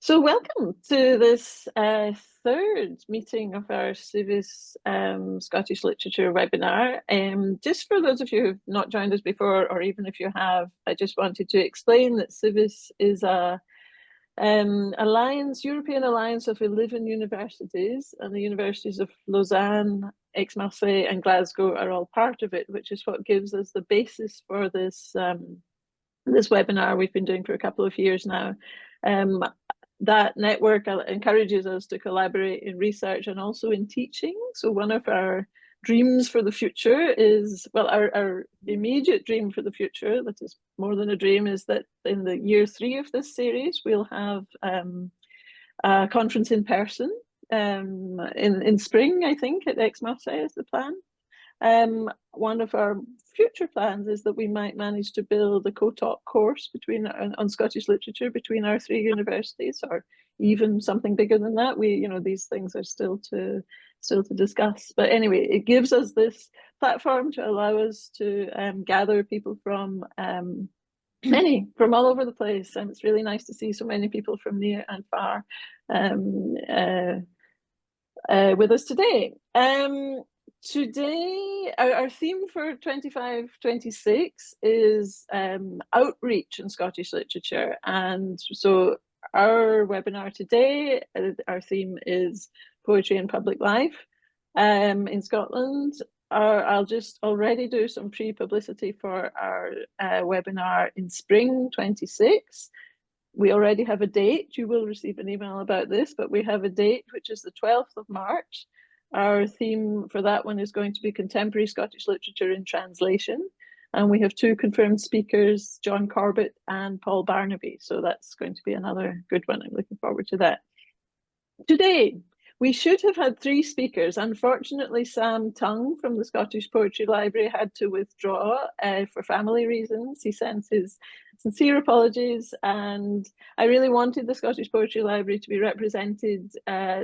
So welcome to this third meeting of our CIVIS Scottish Literature webinar. Just for those of you who've not joined us before, or even if you have, I just wanted to explain that CIVIS is a European alliance of 11 universities, and the universities of Lausanne, Aix-Marseille and Glasgow are all part of it, which is what gives us the basis for this this webinar we've been doing for a couple of years now. That network encourages us to collaborate in research and also in teaching. So one of our dreams for the future is, well, our immediate dream for the future, that is more than a dream, is that in the year 3 of this series, we'll have a conference in person in spring, I think, at Aix-Marseille is the plan. One of our future plans is that we might manage to build a co-taught course on Scottish literature between our 3 universities, or even something bigger than that. These things are still to discuss. But anyway, it gives us this platform to allow us to gather people from all over the place, and it's really nice to see so many people from near and far with us today. Today, our theme for 25-26 is outreach in Scottish literature. And so our webinar today, our theme is poetry and public life in Scotland. I'll just already do some pre-publicity for our webinar in spring 26. We already have a date. You will receive an email about this, but we have a date, which is the 12th of March. Our theme for that one is going to be contemporary Scottish literature in translation. And we have 2 confirmed speakers, John Corbett and Paul Barnaby. So that's going to be another good one. I'm looking forward to that. Today, we should have had 3 speakers. Unfortunately, Sam Tongue from the Scottish Poetry Library had to withdraw for family reasons. He sends his sincere apologies, and I really wanted the Scottish Poetry Library to be represented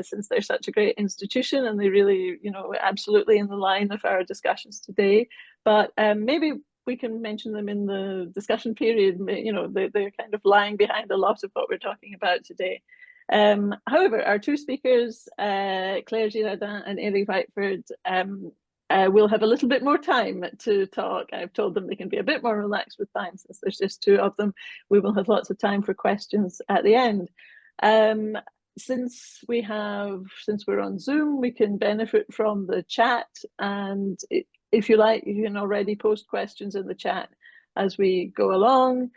since they're such a great institution, and they really, absolutely in the line of our discussions today. But maybe we can mention them in the discussion period. They're kind of lying behind a lot of what we're talking about today. However, our 2 speakers, Claire Gheerardyn and Eilidh Whiteford, will have a little bit more time to talk. I've told them they can be a bit more relaxed with time since there's just 2 of them. We will have lots of time for questions at the end. Since we're on Zoom, we can benefit from the chat, and if you like, you can already post questions in the chat as we go along.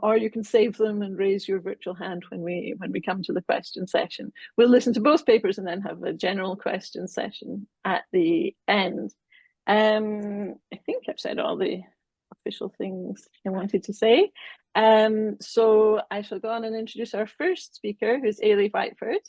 Or you can save them and raise your virtual hand when we come to the question session. We'll listen to both papers and then have a general question session at the end. I think I've said all the official things I wanted to say. So I shall go on and introduce our first speaker, who's Eilidh Whiteford.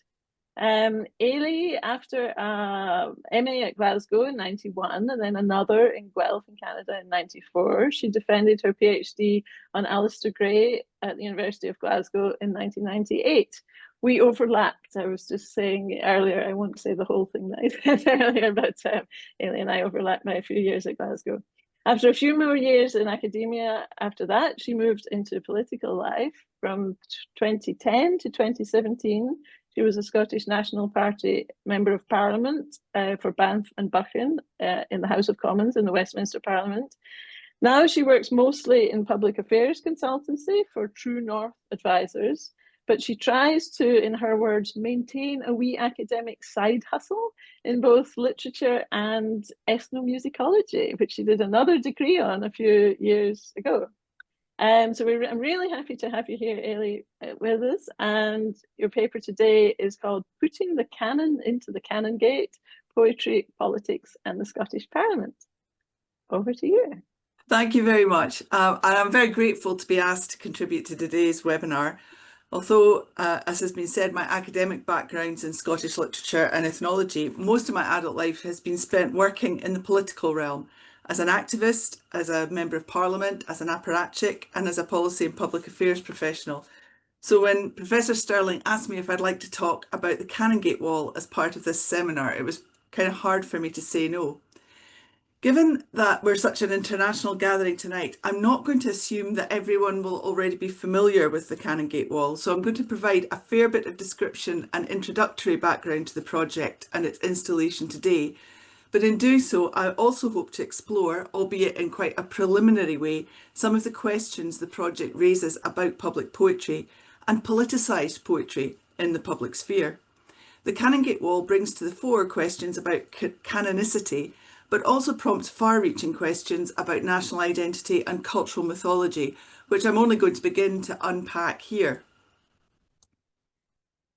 Eilidh, after MA at Glasgow in 91 and then another in Guelph in Canada in 94, she defended her PhD on Alistair Gray at the University of Glasgow in 1998. We overlapped. I was just saying earlier, I won't say the whole thing that I said earlier, but Eilidh and I overlapped by a few years at Glasgow. After a few more years in academia after that, she moved into political life. From 2010 to 2017, she was a Scottish National Party Member of Parliament for Banff and Buchan in the House of Commons in the Westminster Parliament. Now she works mostly in public affairs consultancy for True North Advisors, but she tries to, in her words, maintain a wee academic side hustle in both literature and ethnomusicology, which she did another degree on a few years ago. So I'm really happy to have you here, Eilidh, with us. And your paper today is called Putting the Canon into the Canongate, Poetry, Politics and the Scottish Parliament. Over to you. Thank you very much. And I'm very grateful to be asked to contribute to today's webinar. Although, as has been said, my academic background's in Scottish literature and ethnology, most of my adult life has been spent working in the political realm, as an activist, as a Member of Parliament, as an apparatchik and as a policy and public affairs professional. So when Professor Stirling asked me if I'd like to talk about the Canongate Wall as part of this seminar, it was kind of hard for me to say no. Given that we're such an international gathering tonight, I'm not going to assume that everyone will already be familiar with the Canongate Wall, so I'm going to provide a fair bit of description and introductory background to the project and its installation today. But in doing so, I also hope to explore, albeit in quite a preliminary way, some of the questions the project raises about public poetry and politicised poetry in the public sphere. The Canongate Wall brings to the fore questions about canonicity, but also prompts far-reaching questions about national identity and cultural mythology, which I'm only going to begin to unpack here.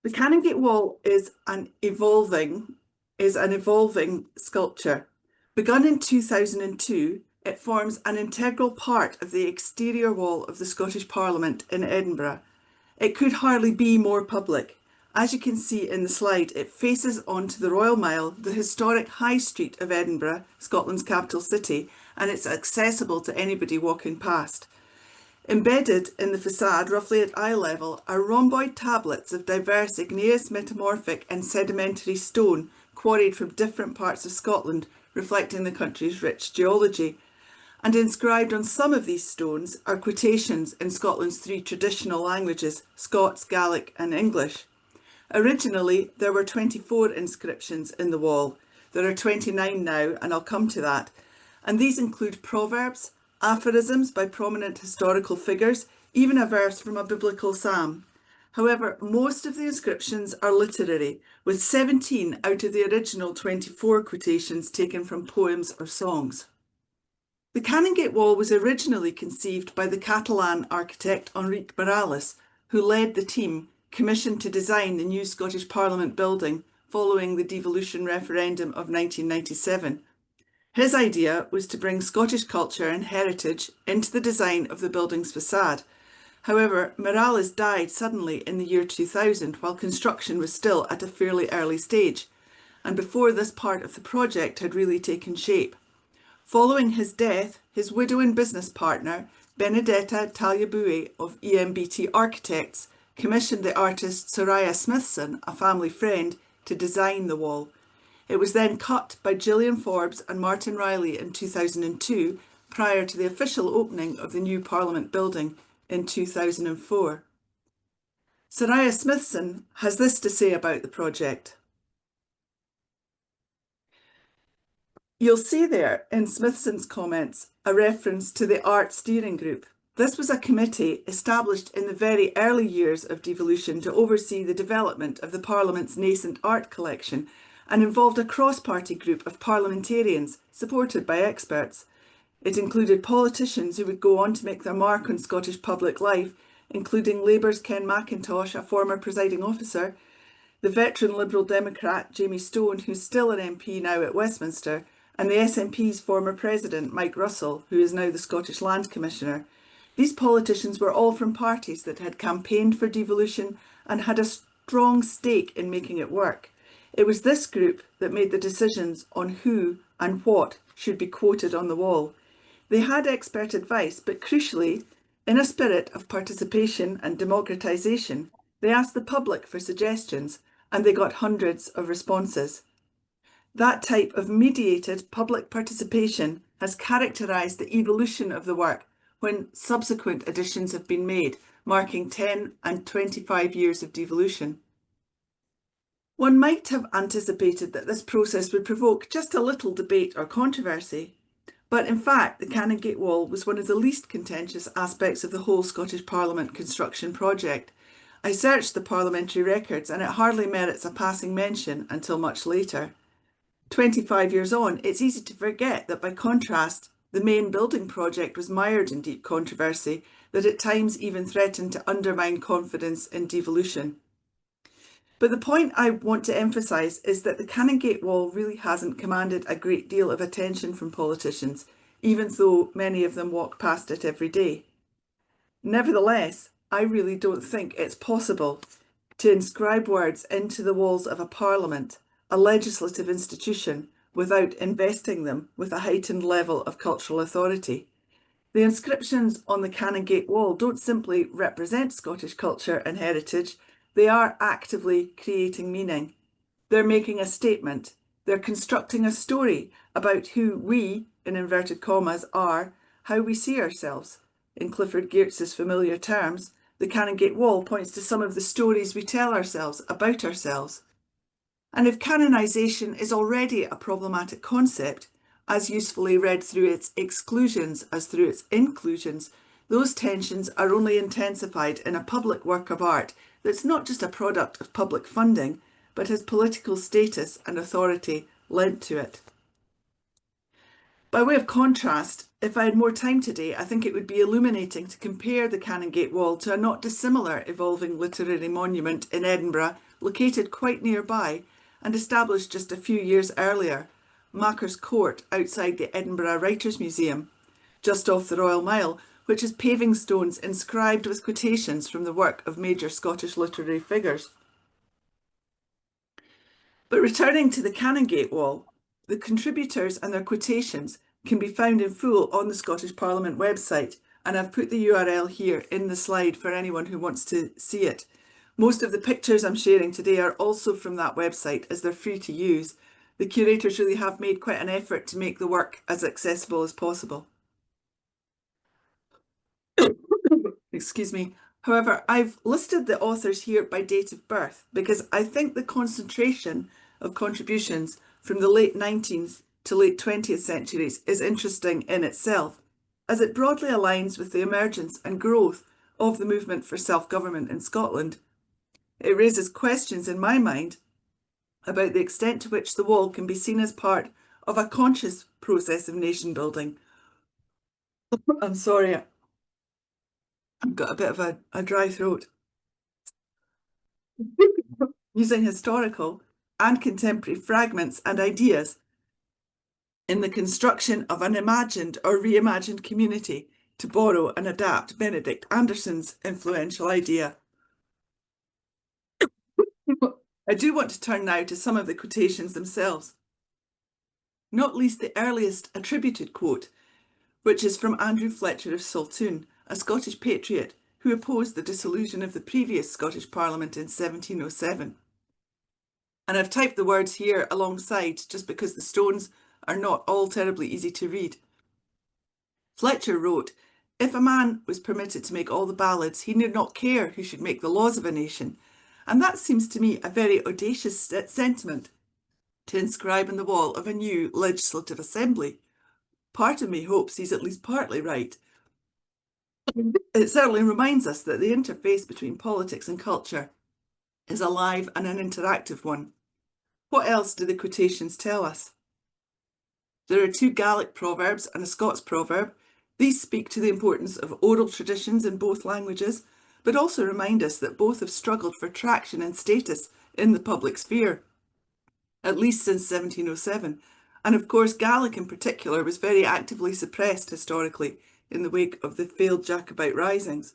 The Canongate Wall is an evolving sculpture. Begun in 2002, it forms an integral part of the exterior wall of the Scottish Parliament in Edinburgh. It could hardly be more public. As you can see in the slide, it faces onto the Royal Mile, the historic High Street of Edinburgh, Scotland's capital city, and it's accessible to anybody walking past. Embedded in the facade, roughly at eye level, are rhomboid tablets of diverse igneous, metamorphic and sedimentary stone quarried from different parts of Scotland, reflecting the country's rich geology. And inscribed on some of these stones are quotations in Scotland's three traditional languages, Scots, Gaelic and English. Originally, there were 24 inscriptions in the wall. There are 29 now, and I'll come to that. And these include proverbs, aphorisms by prominent historical figures, even a verse from a biblical psalm. However, most of the inscriptions are literary, with 17 out of the original 24 quotations taken from poems or songs. The Canongate Wall was originally conceived by the Catalan architect Enric Morales, who led the team commissioned to design the new Scottish Parliament building following the devolution referendum of 1997. His idea was to bring Scottish culture and heritage into the design of the building's facade. However, Morales died suddenly in the year 2000 while construction was still at a fairly early stage, and before this part of the project had really taken shape. Following his death, his widow and business partner, Benedetta Tagliabue of EMBT Architects, commissioned the artist Soraya Smithson, a family friend, to design the wall. It was then cut by Gillian Forbes and Martin Riley in 2002, prior to the official opening of the new Parliament building in 2004. Soraya Smithson has this to say about the project. You'll see there in Smithson's comments a reference to the Art Steering Group. This was a committee established in the very early years of devolution to oversee the development of the Parliament's nascent art collection and involved a cross-party group of parliamentarians supported by experts. It included politicians who would go on to make their mark on Scottish public life, including Labour's Ken Macintosh, a former presiding officer, the veteran Liberal Democrat Jamie Stone, who's still an MP now at Westminster, and the SNP's former president Mike Russell, who is now the Scottish Land Commissioner. These politicians were all from parties that had campaigned for devolution and had a strong stake in making it work. It was this group that made the decisions on who and what should be quoted on the wall. They had expert advice, but crucially, in a spirit of participation and democratisation, they asked the public for suggestions and they got hundreds of responses. That type of mediated public participation has characterised the evolution of the work when subsequent additions have been made, marking 10 and 25 years of devolution. One might have anticipated that this process would provoke just a little debate or controversy, but in fact the Canongate Wall was one of the least contentious aspects of the whole Scottish Parliament construction project. I searched the parliamentary records and it hardly merits a passing mention until much later. 25 years on, it's easy to forget that by contrast, the main building project was mired in deep controversy that at times even threatened to undermine confidence in devolution. But the point I want to emphasise is that the Canongate Wall really hasn't commanded a great deal of attention from politicians, even though many of them walk past it every day. Nevertheless, I really don't think it's possible to inscribe words into the walls of a parliament, a legislative institution, without investing them with a heightened level of cultural authority. The inscriptions on the Canongate Wall don't simply represent Scottish culture and heritage, they are actively creating meaning. They're making a statement, they're constructing a story about who we, in inverted commas, are how we see ourselves. In Clifford Geertz's familiar terms, the Canongate Wall points to some of the stories we tell ourselves about ourselves. And if canonisation is already a problematic concept, as usefully read through its exclusions as through its inclusions, those tensions are only intensified in a public work of art that's not just a product of public funding, but has political status and authority lent to it. By way of contrast, if I had more time today, I think it would be illuminating to compare the Canongate Wall to a not dissimilar evolving literary monument in Edinburgh, located quite nearby and established just a few years earlier, Makars Court outside the Edinburgh Writers' Museum, just off the Royal Mile, which has paving stones inscribed with quotations from the work of major Scottish literary figures. But returning to the Canongate Wall, the contributors and their quotations can be found in full on the Scottish Parliament website, and I've put the URL here in the slide for anyone who wants to see it. Most of the pictures I'm sharing today are also from that website, as they're free to use. The curators really have made quite an effort to make the work as accessible as possible. Excuse me. However, I've listed the authors here by date of birth because I think the concentration of contributions from the late 19th to late 20th centuries is interesting in itself, as it broadly aligns with the emergence and growth of the movement for self-government in Scotland. It raises questions in my mind about the extent to which the wall can be seen as part of a conscious process of nation building. I'm sorry, I've got a bit of a dry throat. Using historical and contemporary fragments and ideas in the construction of an imagined or reimagined community, to borrow and adapt Benedict Anderson's influential idea. I do want to turn now to some of the quotations themselves, not least the earliest attributed quote, which is from Andrew Fletcher of Saltoun, a Scottish patriot who opposed the dissolution of the previous Scottish Parliament in 1707. And I've typed the words here alongside just because the stones are not all terribly easy to read. Fletcher wrote, "If a man was permitted to make all the ballads, he need not care who should make the laws of a nation." And that seems to me a very audacious sentiment to inscribe on the wall of a new legislative assembly. Part of me hopes he's at least partly right. It certainly reminds us that the interface between politics and culture is a live and an interactive one. What else do the quotations tell us? There are two Gaelic proverbs and a Scots proverb. These speak to the importance of oral traditions in both languages, but also remind us that both have struggled for traction and status in the public sphere, at least since 1707. And of course, Gaelic in particular was very actively suppressed historically in the wake of the failed Jacobite risings.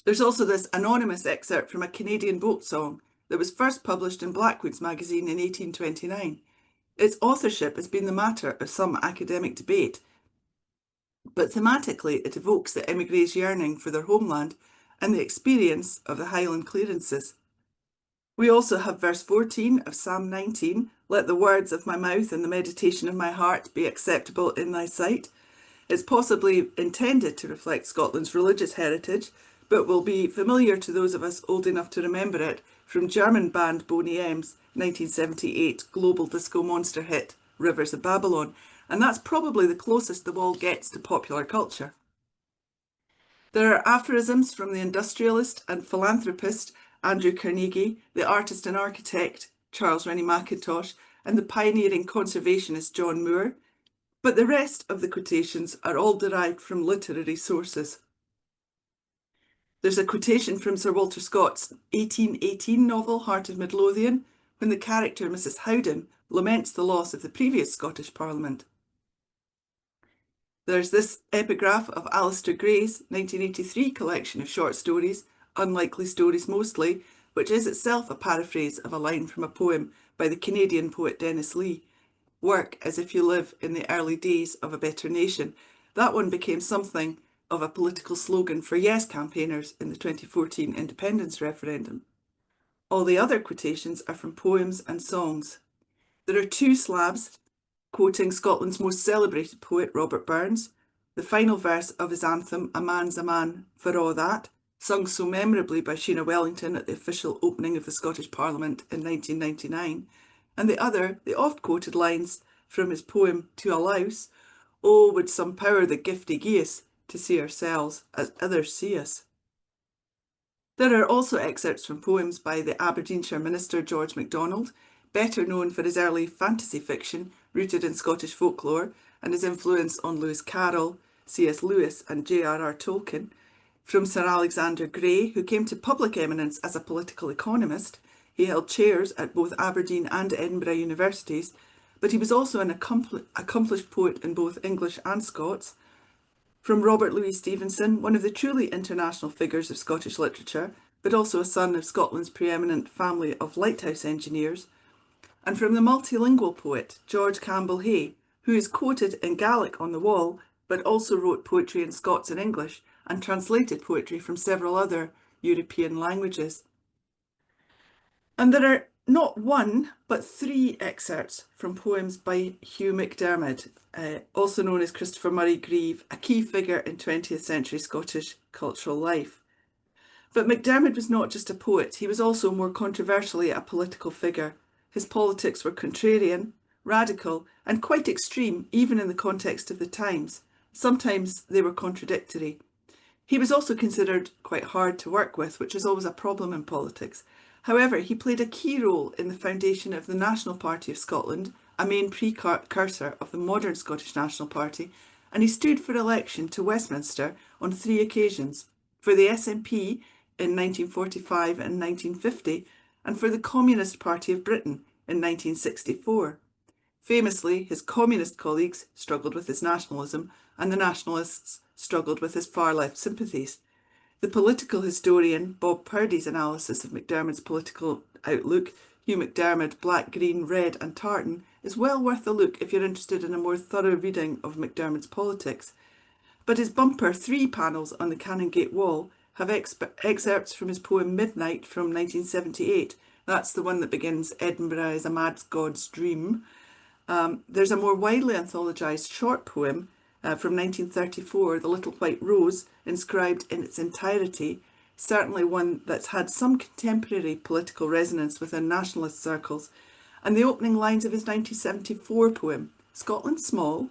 There's also this anonymous excerpt from a Canadian boat song that was first published in Blackwood's magazine in 1829. Its authorship has been the matter of some academic debate, but thematically it evokes the émigrés' yearning for their homeland and the experience of the Highland clearances. We also have verse 14 of Psalm 19, "Let the words of my mouth and the meditation of my heart be acceptable in thy sight." It's possibly intended to reflect Scotland's religious heritage, but will be familiar to those of us old enough to remember it from German band Boney M's 1978 global disco monster hit, Rivers of Babylon, and that's probably the closest the wall gets to popular culture. There are aphorisms from the industrialist and philanthropist Andrew Carnegie, the artist and architect Charles Rennie Mackintosh, and the pioneering conservationist John Moore, but the rest of the quotations are all derived from literary sources. There's a quotation from Sir Walter Scott's 1818 novel Heart of Midlothian, when the character Mrs. Howden laments the loss of the previous Scottish Parliament. There's this epigraph of Alistair Gray's 1983 collection of short stories, Unlikely Stories Mostly, which is itself a paraphrase of a line from a poem by the Canadian poet Dennis Lee. Work as if you live in the early days of a better nation. That one became something of a political slogan for Yes campaigners in the 2014 independence referendum. All the other quotations are from poems and songs. There are two slabs quoting Scotland's most celebrated poet, Robert Burns, the final verse of his anthem, A Man's a Man for A' That, sung so memorably by Sheena Wellington at the official opening of the Scottish Parliament in 1999, and the other, the oft-quoted lines from his poem To a Louse, Oh, would some power the giftie gie us to see ourselves as others see us. There are also excerpts from poems by the Aberdeenshire minister George MacDonald, better known for his early fantasy fiction rooted in Scottish folklore and his influence on Lewis Carroll, C.S. Lewis and J.R.R. Tolkien, from Sir Alexander Grey, who came to public eminence as a political economist. He held chairs at both Aberdeen and Edinburgh universities, but he was also an accomplished poet in both English and Scots. From Robert Louis Stevenson, one of the truly international figures of Scottish literature, but also a son of Scotland's preeminent family of lighthouse engineers. And from the multilingual poet George Campbell Hay, who is quoted in Gaelic on the wall, but also wrote poetry in Scots and English and translated poetry from several other European languages. And there are not one, but 3 excerpts from poems by Hugh MacDiarmid, also known as Christopher Murray Grieve, a key figure in 20th century Scottish cultural life. But MacDiarmid was not just a poet, he was also more controversially a political figure. His politics were contrarian, radical, and quite extreme, even in the context of the times. Sometimes they were contradictory. He was also considered quite hard to work with, which is always a problem in politics. However, he played a key role in the foundation of the National Party of Scotland, a main precursor of the modern Scottish National Party, and he stood for election to Westminster on 3 occasions, for the SNP in 1945 and 1950, and for the Communist Party of Britain in 1964. Famously, his communist colleagues struggled with his nationalism, and the nationalists struggled with his far-left sympathies. The political historian Bob Purdy's analysis of MacDiarmid's political outlook, Hugh MacDiarmid, Black, Green, Red and Tartan, is well worth a look if you're interested in a more thorough reading of MacDiarmid's politics. But his bumper 3 panels on the Canongate Wall have excerpts from his poem Midnight from 1978. That's the one that begins, Edinburgh is a mad god's dream. There's a more widely anthologised short poem from 1934, The Little White Rose, inscribed in its entirety, certainly one that's had some contemporary political resonance within nationalist circles, and the opening lines of his 1974 poem, Scotland Small, ?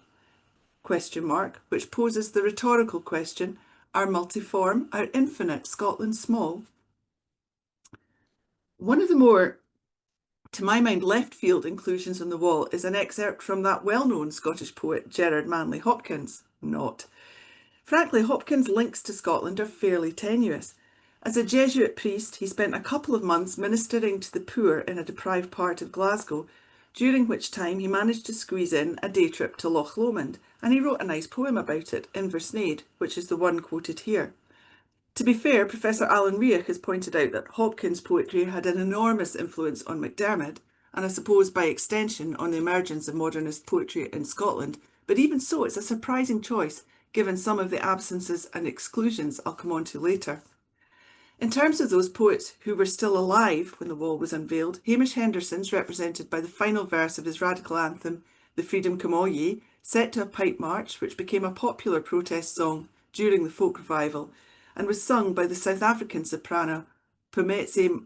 Which poses the rhetorical question, are multiform, are infinite Scotland small? One of the more, to my mind, left field inclusions on the wall is an excerpt from that well-known Scottish poet Gerard Manley Hopkins. Not. Frankly, Hopkins' links to Scotland are fairly tenuous. As a Jesuit priest, he spent a couple of months ministering to the poor in a deprived part of Glasgow, during which time he managed to squeeze in a day trip to Loch Lomond, and he wrote a nice poem about it, Inversnaid, which is the one quoted here. To be fair, Professor Alan Riach has pointed out that Hopkins' poetry had an enormous influence on MacDiarmid, and I suppose by extension on the emergence of modernist poetry in Scotland, but even so it's a surprising choice given some of the absences and exclusions I'll come on to later. In terms of those poets who were still alive when the wall was unveiled, Hamish Henderson's represented by the final verse of his radical anthem, The Freedom Come All Ye, set to a pipe march which became a popular protest song during the folk revival and was sung by the South African soprano Pumetse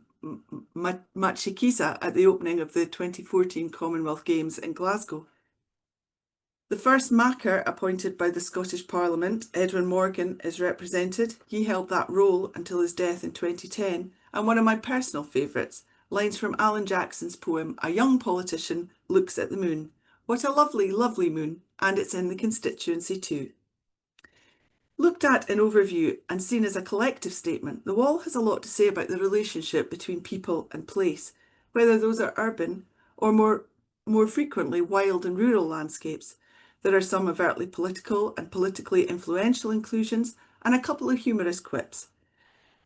Machikisa at the opening of the 2014 Commonwealth Games in Glasgow. The first Macker appointed by the Scottish Parliament, Edwin Morgan, is represented. He held that role until his death in 2010, and one of my personal favourites, lines from Alan Jackson's poem, A Young Politician Looks at the Moon. What a lovely, lovely moon, and it's in the constituency too. Looked at in overview and seen as a collective statement, the wall has a lot to say about the relationship between people and place, whether those are urban or more frequently wild and rural landscapes. There are some overtly political and politically influential inclusions and a couple of humorous quips.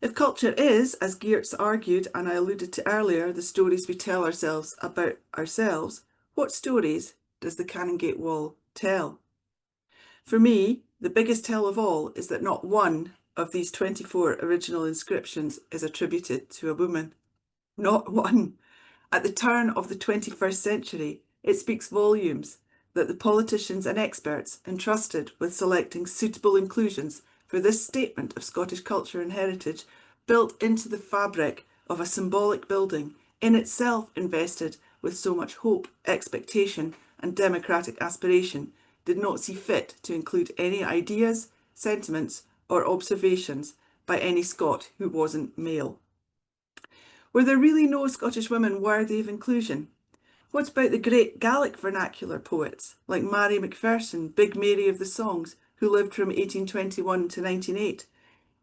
If culture is, as Gheerardyn argued and I alluded to earlier, the stories we tell ourselves about ourselves, what stories does the Canongate Wall tell? For me, the biggest tell of all is that not one of these 24 original inscriptions is attributed to a woman. Not one. At the turn of the 21st century, it speaks volumes that the politicians and experts entrusted with selecting suitable inclusions for this statement of Scottish culture and heritage built into the fabric of a symbolic building in itself invested with so much hope, expectation and democratic aspiration did not see fit to include any ideas, sentiments or observations by any Scot who wasn't male. Were there really no Scottish women worthy of inclusion? What about the great Gaelic vernacular poets like Mary Macpherson, Big Mary of the Songs, who lived from 1821 to 1908?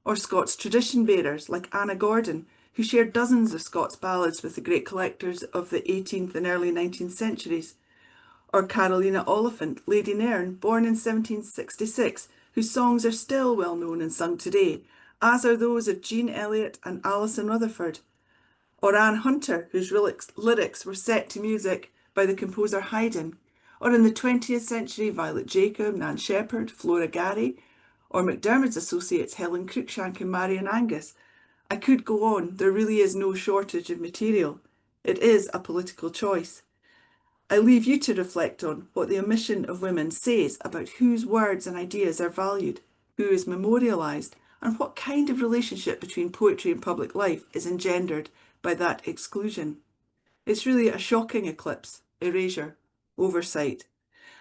Or Scots tradition bearers like Anna Gordon, who shared dozens of Scots ballads with the great collectors of the 18th and early 19th centuries? Or Carolina Oliphant, Lady Nairn, born in 1766, whose songs are still well known and sung today, as are those of Jean Eliot and Alison Rutherford. Or Anne Hunter, whose lyrics were set to music by the composer Haydn. Or in the 20th century, Violet Jacob, Nan Shepherd, Flora Gary, or MacDermid's associates Helen Cruikshank and Marian Angus. I could go on, there really is no shortage of material. It is a political choice. I leave you to reflect on what the omission of women says about whose words and ideas are valued, who is memorialised, and what kind of relationship between poetry and public life is engendered by that exclusion. It's really a shocking eclipse, erasure, oversight,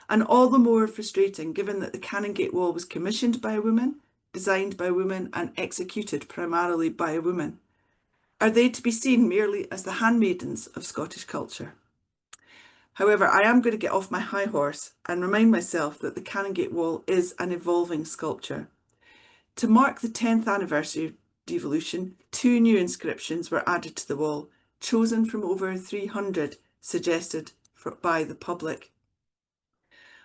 and all the more frustrating given that the Canongate Wall was commissioned by a woman, designed by a woman and executed primarily by a woman. Are they to be seen merely as the handmaidens of Scottish culture? However, I am going to get off my high horse and remind myself that the Canongate Wall is an evolving sculpture. To mark the 10th anniversary of devolution, 2 new inscriptions were added to the wall, chosen from over 300 suggested by the public.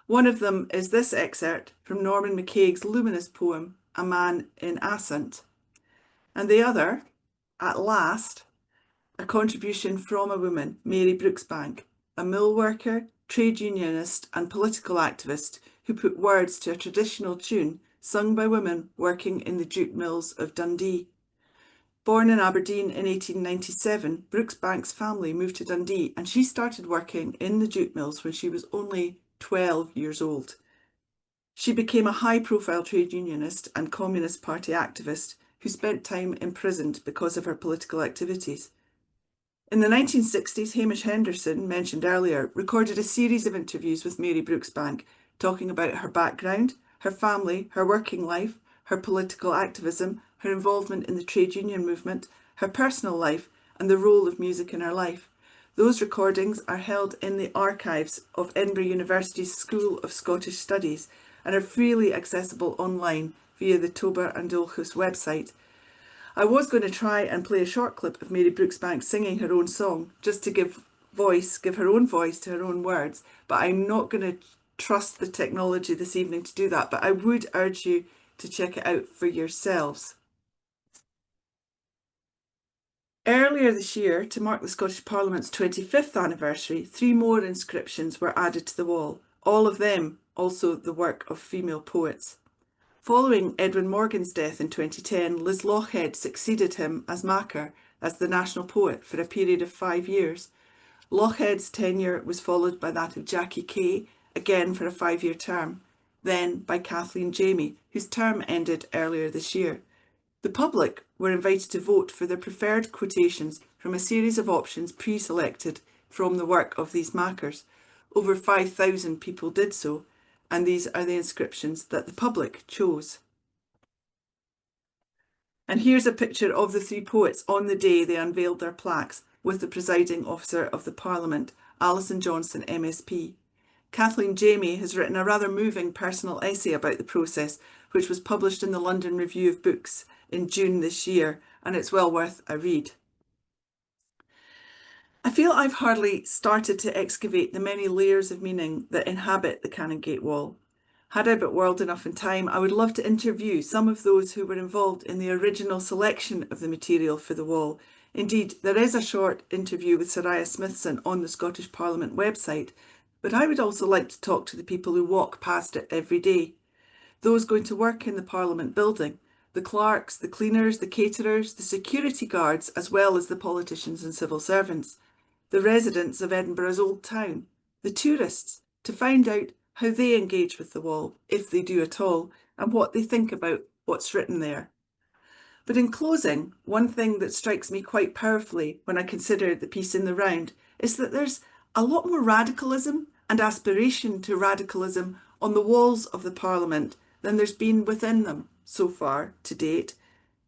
One of them is this excerpt from Norman McCaig's luminous poem, A Man in Assynt, and the other, At Last, a contribution from a woman, Mary Brooksbank, a mill worker, trade unionist and political activist who put words to a traditional tune sung by women working in the jute mills of Dundee. Born in Aberdeen in 1897, Brooksbank's family moved to Dundee and she started working in the jute mills when she was only 12 years old. She became a high-profile trade unionist and Communist Party activist who spent time imprisoned because of her political activities. In the 1960s, Hamish Henderson, mentioned earlier, recorded a series of interviews with Mary Brooksbank, talking about her background, her family, her working life, her political activism, her involvement in the trade union movement, her personal life, and the role of music in her life. Those recordings are held in the archives of Edinburgh University's School of Scottish Studies and are freely accessible online via the Tober and Dulchus website. I was going to try and play a short clip of Mary Brooksbank singing her own song, just to give her own voice to her own words, but I'm not going to trust the technology this evening to do that, but I would urge you to check it out for yourselves. Earlier this year, to mark the Scottish Parliament's 25th anniversary, 3 more inscriptions were added to the wall, all of them also the work of female poets. Following Edwin Morgan's death in 2010, Liz Lochhead succeeded him as Macker as the national poet for a period of 5 years. Lochhead's tenure was followed by that of Jackie Kay, again for a 5-year term, then by Kathleen Jamie, whose term ended earlier this year. The public were invited to vote for their preferred quotations from a series of options pre-selected from the work of these Mackers. Over 5,000 people did so, and these are the inscriptions that the public chose. And here's a picture of the 3 poets on the day they unveiled their plaques with the presiding officer of the Parliament, Alison Johnson MSP. Kathleen Jamie has written a rather moving personal essay about the process, which was published in the London Review of Books in June this year, and it's well worth a read. I feel I've hardly started to excavate the many layers of meaning that inhabit the Canongate Wall. Had I but whirled enough in time, I would love to interview some of those who were involved in the original selection of the material for the wall. Indeed, there is a short interview with Soraya Smithson on the Scottish Parliament website, but I would also like to talk to the people who walk past it every day. Those going to work in the Parliament building, the clerks, the cleaners, the caterers, the security guards, as well as the politicians and civil servants, the residents of Edinburgh's Old Town, the tourists, to find out how they engage with the wall, if they do at all, and what they think about what's written there. But in closing, one thing that strikes me quite powerfully when I consider the piece in the round is that there's a lot more radicalism and aspiration to radicalism on the walls of the Parliament than there's been within them so far to date.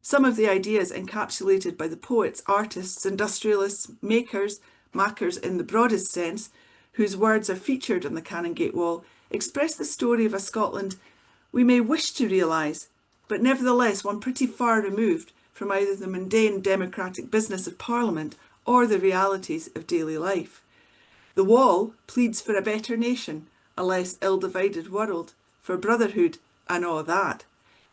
Some of the ideas encapsulated by the poets, artists, industrialists, makers, makers in the broadest sense, whose words are featured on the Canongate Wall, express the story of a Scotland we may wish to realise, but nevertheless one pretty far removed from either the mundane democratic business of Parliament or the realities of daily life. The wall pleads for a better nation, a less ill-divided world, for brotherhood and all that.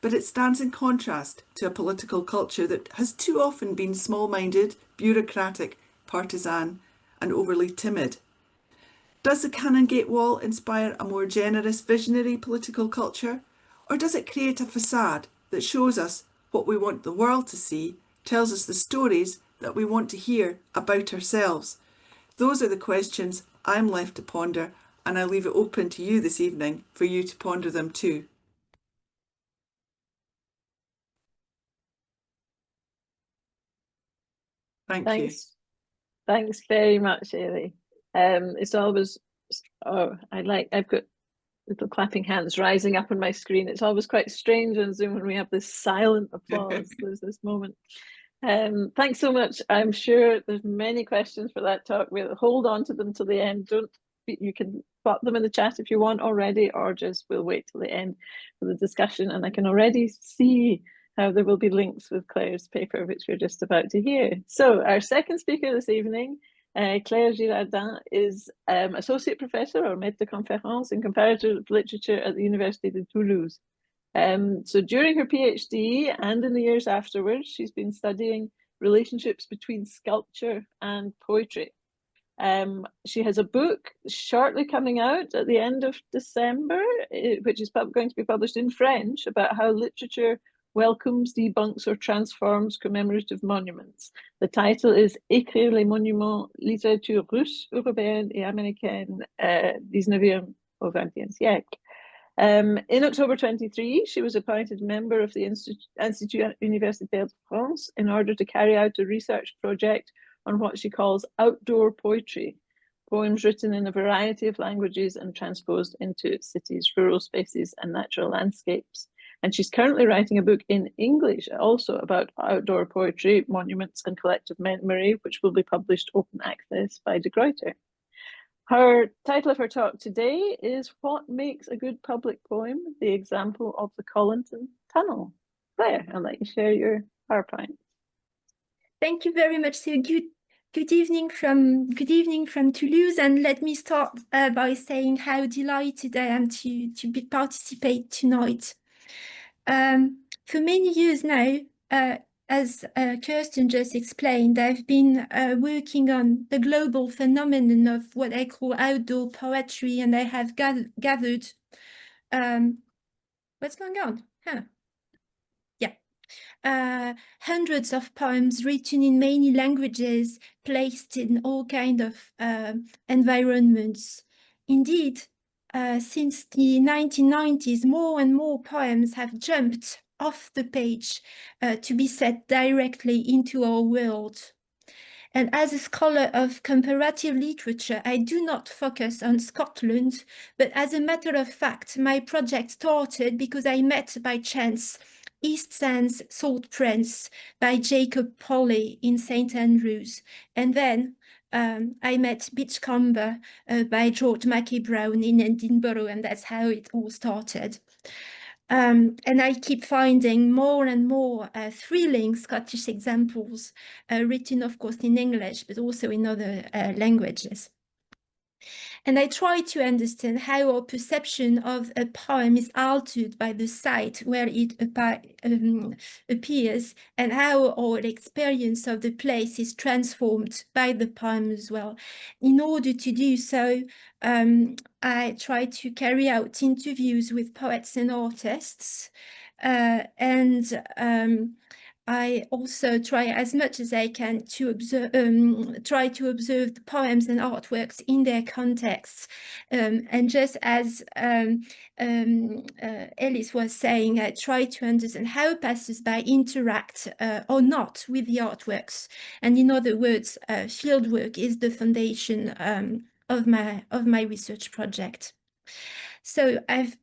But it stands in contrast to a political culture that has too often been small-minded, bureaucratic, partisan and overly timid. Does the Canongate Wall inspire a more generous, visionary political culture? Or does it create a facade that shows us what we want the world to see, tells us the stories that we want to hear about ourselves? Those are the questions I'm left to ponder, and I leave it open to you this evening for you to ponder them too. Thank you. Thanks very much, Eilidh. It's always, I've got little clapping hands rising up on my screen. It's always quite strange on Zoom when we have this silent applause. There's this moment. Thanks so much. I'm sure there's many questions for that talk. We'll hold on to them till the end. You can pop them in the chat if you want already, or just we'll wait till the end for the discussion. And I can already see how there will be links with Claire's paper, which we're just about to hear. So our second speaker this evening, Claire Gheerardyn, is Associate Professor or Maître de Conférence in Comparative Literature at the University of Toulouse. So during her PhD and in the years afterwards, she's been studying relationships between sculpture and poetry. She has a book shortly coming out at the end of December, which is going to be published in French, about how literature welcomes, debunks or transforms commemorative monuments. The title is Écrire les monuments, littérature russe, européenne et américaine, 19e au 20e siècle. In October 23, she was appointed member of the Institut Universitaire de France in order to carry out a research project on what she calls outdoor poetry, poems written in a variety of languages and transposed into cities, rural spaces and natural landscapes. And she's currently writing a book in English also about outdoor poetry, monuments and collective memory, which will be published open access by De Gruyter. Her title of her talk today is What Makes a Good Public Poem? The Example of the Colinton Tunnel. Claire, I'll let you share your PowerPoint. Thank you very much. So good evening from Toulouse, and let me start by saying how delighted I am to participate tonight. For many years now, as Kirsten just explained, I've been working on the global phenomenon of what I call outdoor poetry, and I have gathered what's going on? Hundreds of poems written in many languages, placed in all kinds of environments. Indeed, since the 1990s, more and more poems have jumped off the page to be set directly into our world. And as a scholar of comparative literature, I do not focus on Scotland, but as a matter of fact, my project started because I met by chance East Sands Salt Prince by Jacob Polly in St. Andrews. And then I met Beachcomber by George Mackay Brown in Edinburgh, and that's how it all started. And I keep finding more and more thrilling Scottish examples, written, of course, in English, but also in other languages. And I try to understand how our perception of a poem is altered by the site where it appears, and how our experience of the place is transformed by the poem as well. In order to do so, I try to carry out interviews with poets and artists, and I also try as much as I can to observe, try to observe the poems and artworks in their contexts. And just as Eilidh was saying, I try to understand how passers-by interact or not with the artworks. And in other words, fieldwork is the foundation of my research project. So I've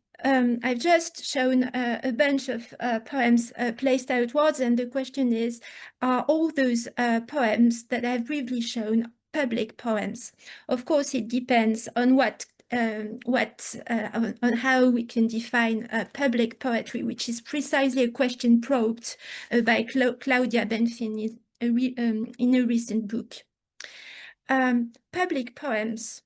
just shown a bunch of poems placed outwards, and the question is, are all those poems that I've briefly shown public poems? Of course, it depends on on how we can define public poetry, which is precisely a question probed by Claudia Benfin in a recent book. Public poems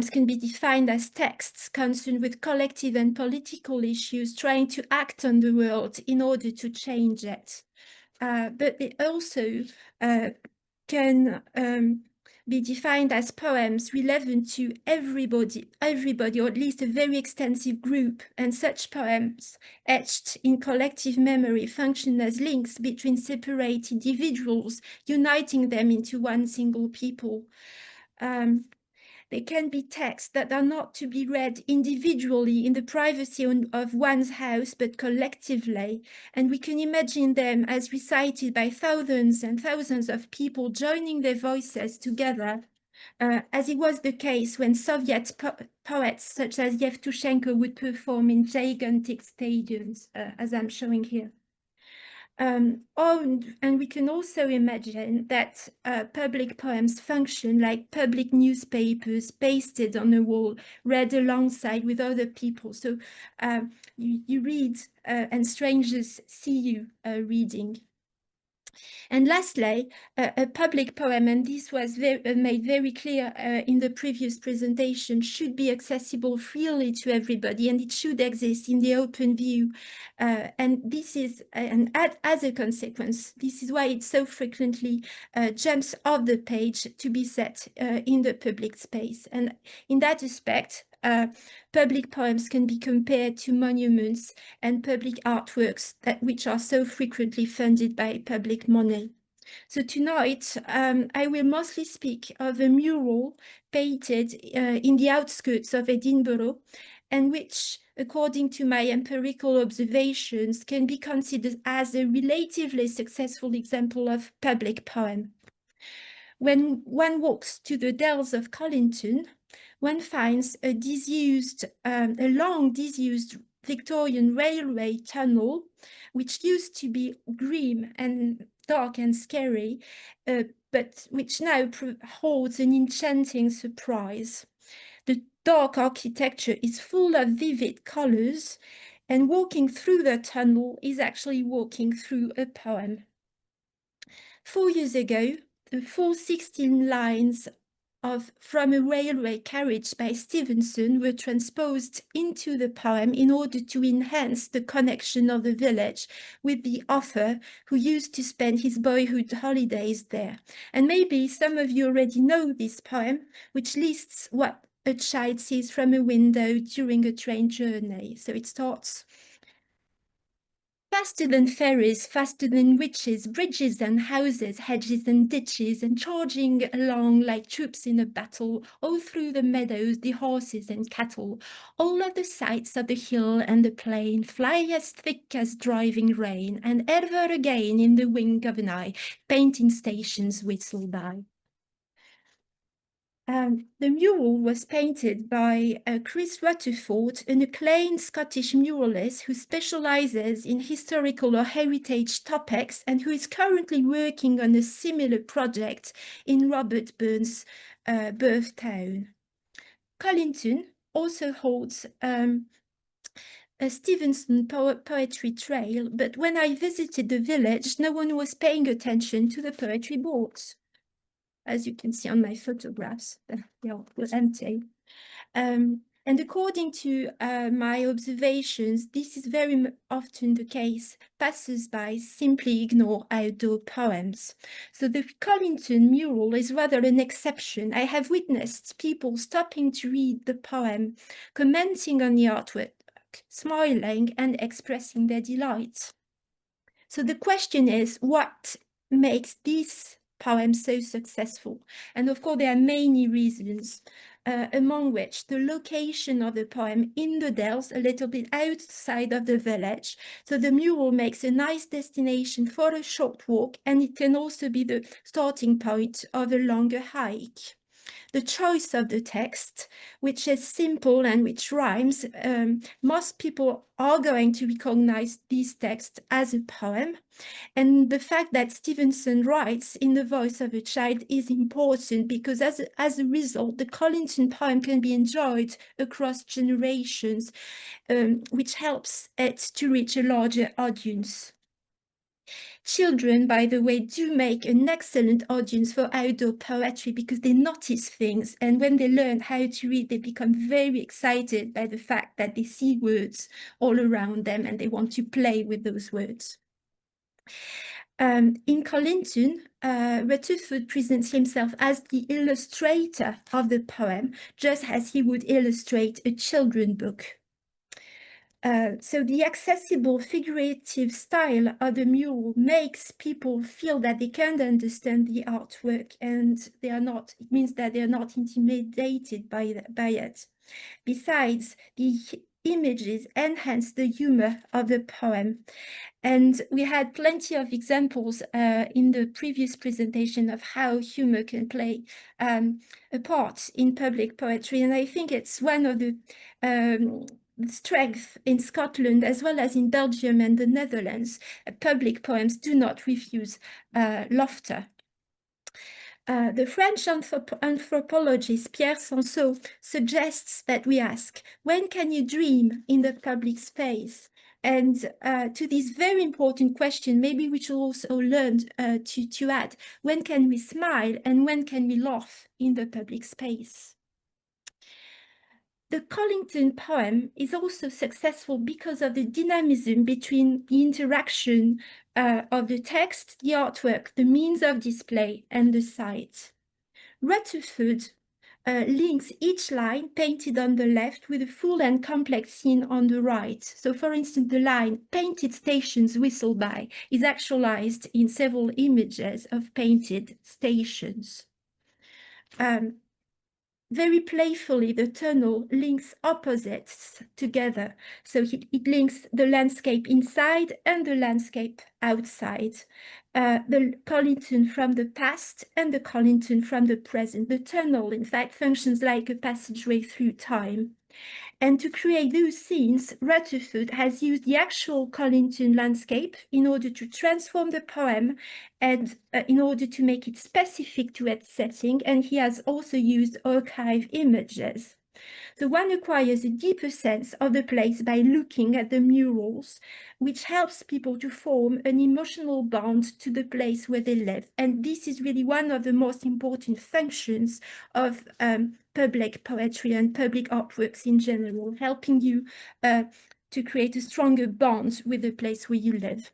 can be defined as texts concerned with collective and political issues, trying to act on the world in order to change it. But they also can be defined as poems relevant to everybody, or at least a very extensive group, and such poems, etched in collective memory, function as links between separate individuals, uniting them into one single people. They can be texts that are not to be read individually in the privacy of one's house, but collectively. And we can imagine them as recited by thousands and thousands of people joining their voices together, as it was the case when Soviet poets such as Yevtushenko would perform in gigantic stadiums, as I'm showing here. And we can also imagine that public poems function like public newspapers pasted on a wall, read alongside with other people. So you read and strangers see you reading. And lastly, a public poem, and this was made very clear in the previous presentation, should be accessible freely to everybody, and it should exist in the open view. And this is, and as a consequence, this is why it so frequently jumps off the page to be set in the public space. And in that respect, public poems can be compared to monuments and public artworks which are so frequently funded by public money. So tonight, I will mostly speak of a mural painted in the outskirts of Edinburgh, and which, according to my empirical observations, can be considered as a relatively successful example of public poem. When one walks to the dells of Colinton, one finds a long disused Victorian railway tunnel, which used to be grim and dark and scary, but which now holds an enchanting surprise. The dark architecture is full of vivid colors, and walking through the tunnel is actually walking through a poem. 4 years ago, the full 16 lines From a Railway Carriage by Stevenson were transposed into the poem in order to enhance the connection of the village with the author, who used to spend his boyhood holidays there. And maybe some of you already know this poem, which lists what a child sees from a window during a train journey. So it starts: faster than ferries, faster than witches, bridges and houses, hedges and ditches, and charging along like troops in a battle, all through the meadows, the horses and cattle, all of the sights of the hill and the plain, fly as thick as driving rain, and ever again in the wink of an eye, painting stations whistle by. The mural was painted by Chris Rutherford, an acclaimed Scottish muralist who specializes in historical or heritage topics and who is currently working on a similar project in Robert Burns' birth town. Colinton also holds a Stevenson poetry trail, but when I visited the village, no one was paying attention to the poetry boards. As you can see on my photographs, they were empty. And according to my observations, this is very often the case. Passers-by simply ignore outdoor poems. So the Colinton mural is rather an exception. I have witnessed people stopping to read the poem, commenting on the artwork, smiling and expressing their delight. So the question is, what makes this poem so successful? And of course, there are many reasons, among which the location of the poem in the dells, a little bit outside of the village. So the mural makes a nice destination for a short walk, and it can also be the starting point of a longer hike. The choice of the text, which is simple and which rhymes, most people are going to recognize this text as a poem. And the fact that Stevenson writes in the voice of a child is important, because as a result, the Colinton poem can be enjoyed across generations, which helps it to reach a larger audience. Children, by the way, do make an excellent audience for outdoor poetry because they notice things, and when they learn how to read, they become very excited by the fact that they see words all around them and they want to play with those words. In Colinton, Rutherford presents himself as the illustrator of the poem, just as he would illustrate a children's book. So the accessible figurative style of the mural makes people feel that they can understand the artwork, and it means that they are not intimidated by it. Besides, the images enhance the humor of the poem. And we had plenty of examples in the previous presentation of how humor can play a part in public poetry. And I think it's one of the strength in Scotland as well as in Belgium and the Netherlands. Public poems do not refuse laughter. The French anthropologist Pierre Sansot suggests that we ask, when can you dream in the public space? And to this very important question, maybe we should also learn to add, when can we smile and when can we laugh in the public space? The Colinton poem is also successful because of the dynamism between the interaction of the text, the artwork, the means of display, and the site. Rutherford links each line painted on the left with a full and complex scene on the right. So, for instance, the line "painted stations whistle by" is actualized in several images of painted stations. Very playfully, the tunnel links opposites together. So it links the landscape inside and the landscape outside. The Colinton from the past and the Colinton from the present. The tunnel, in fact, functions like a passageway through time. And to create those scenes, Rutherford has used the actual Colinton landscape in order to transform the poem and in order to make it specific to its setting. And he has also used archive images. So one acquires a deeper sense of the place by looking at the murals, which helps people to form an emotional bond to the place where they live. And this is really one of the most important functions of public poetry and public artworks in general, helping you to create a stronger bond with the place where you live.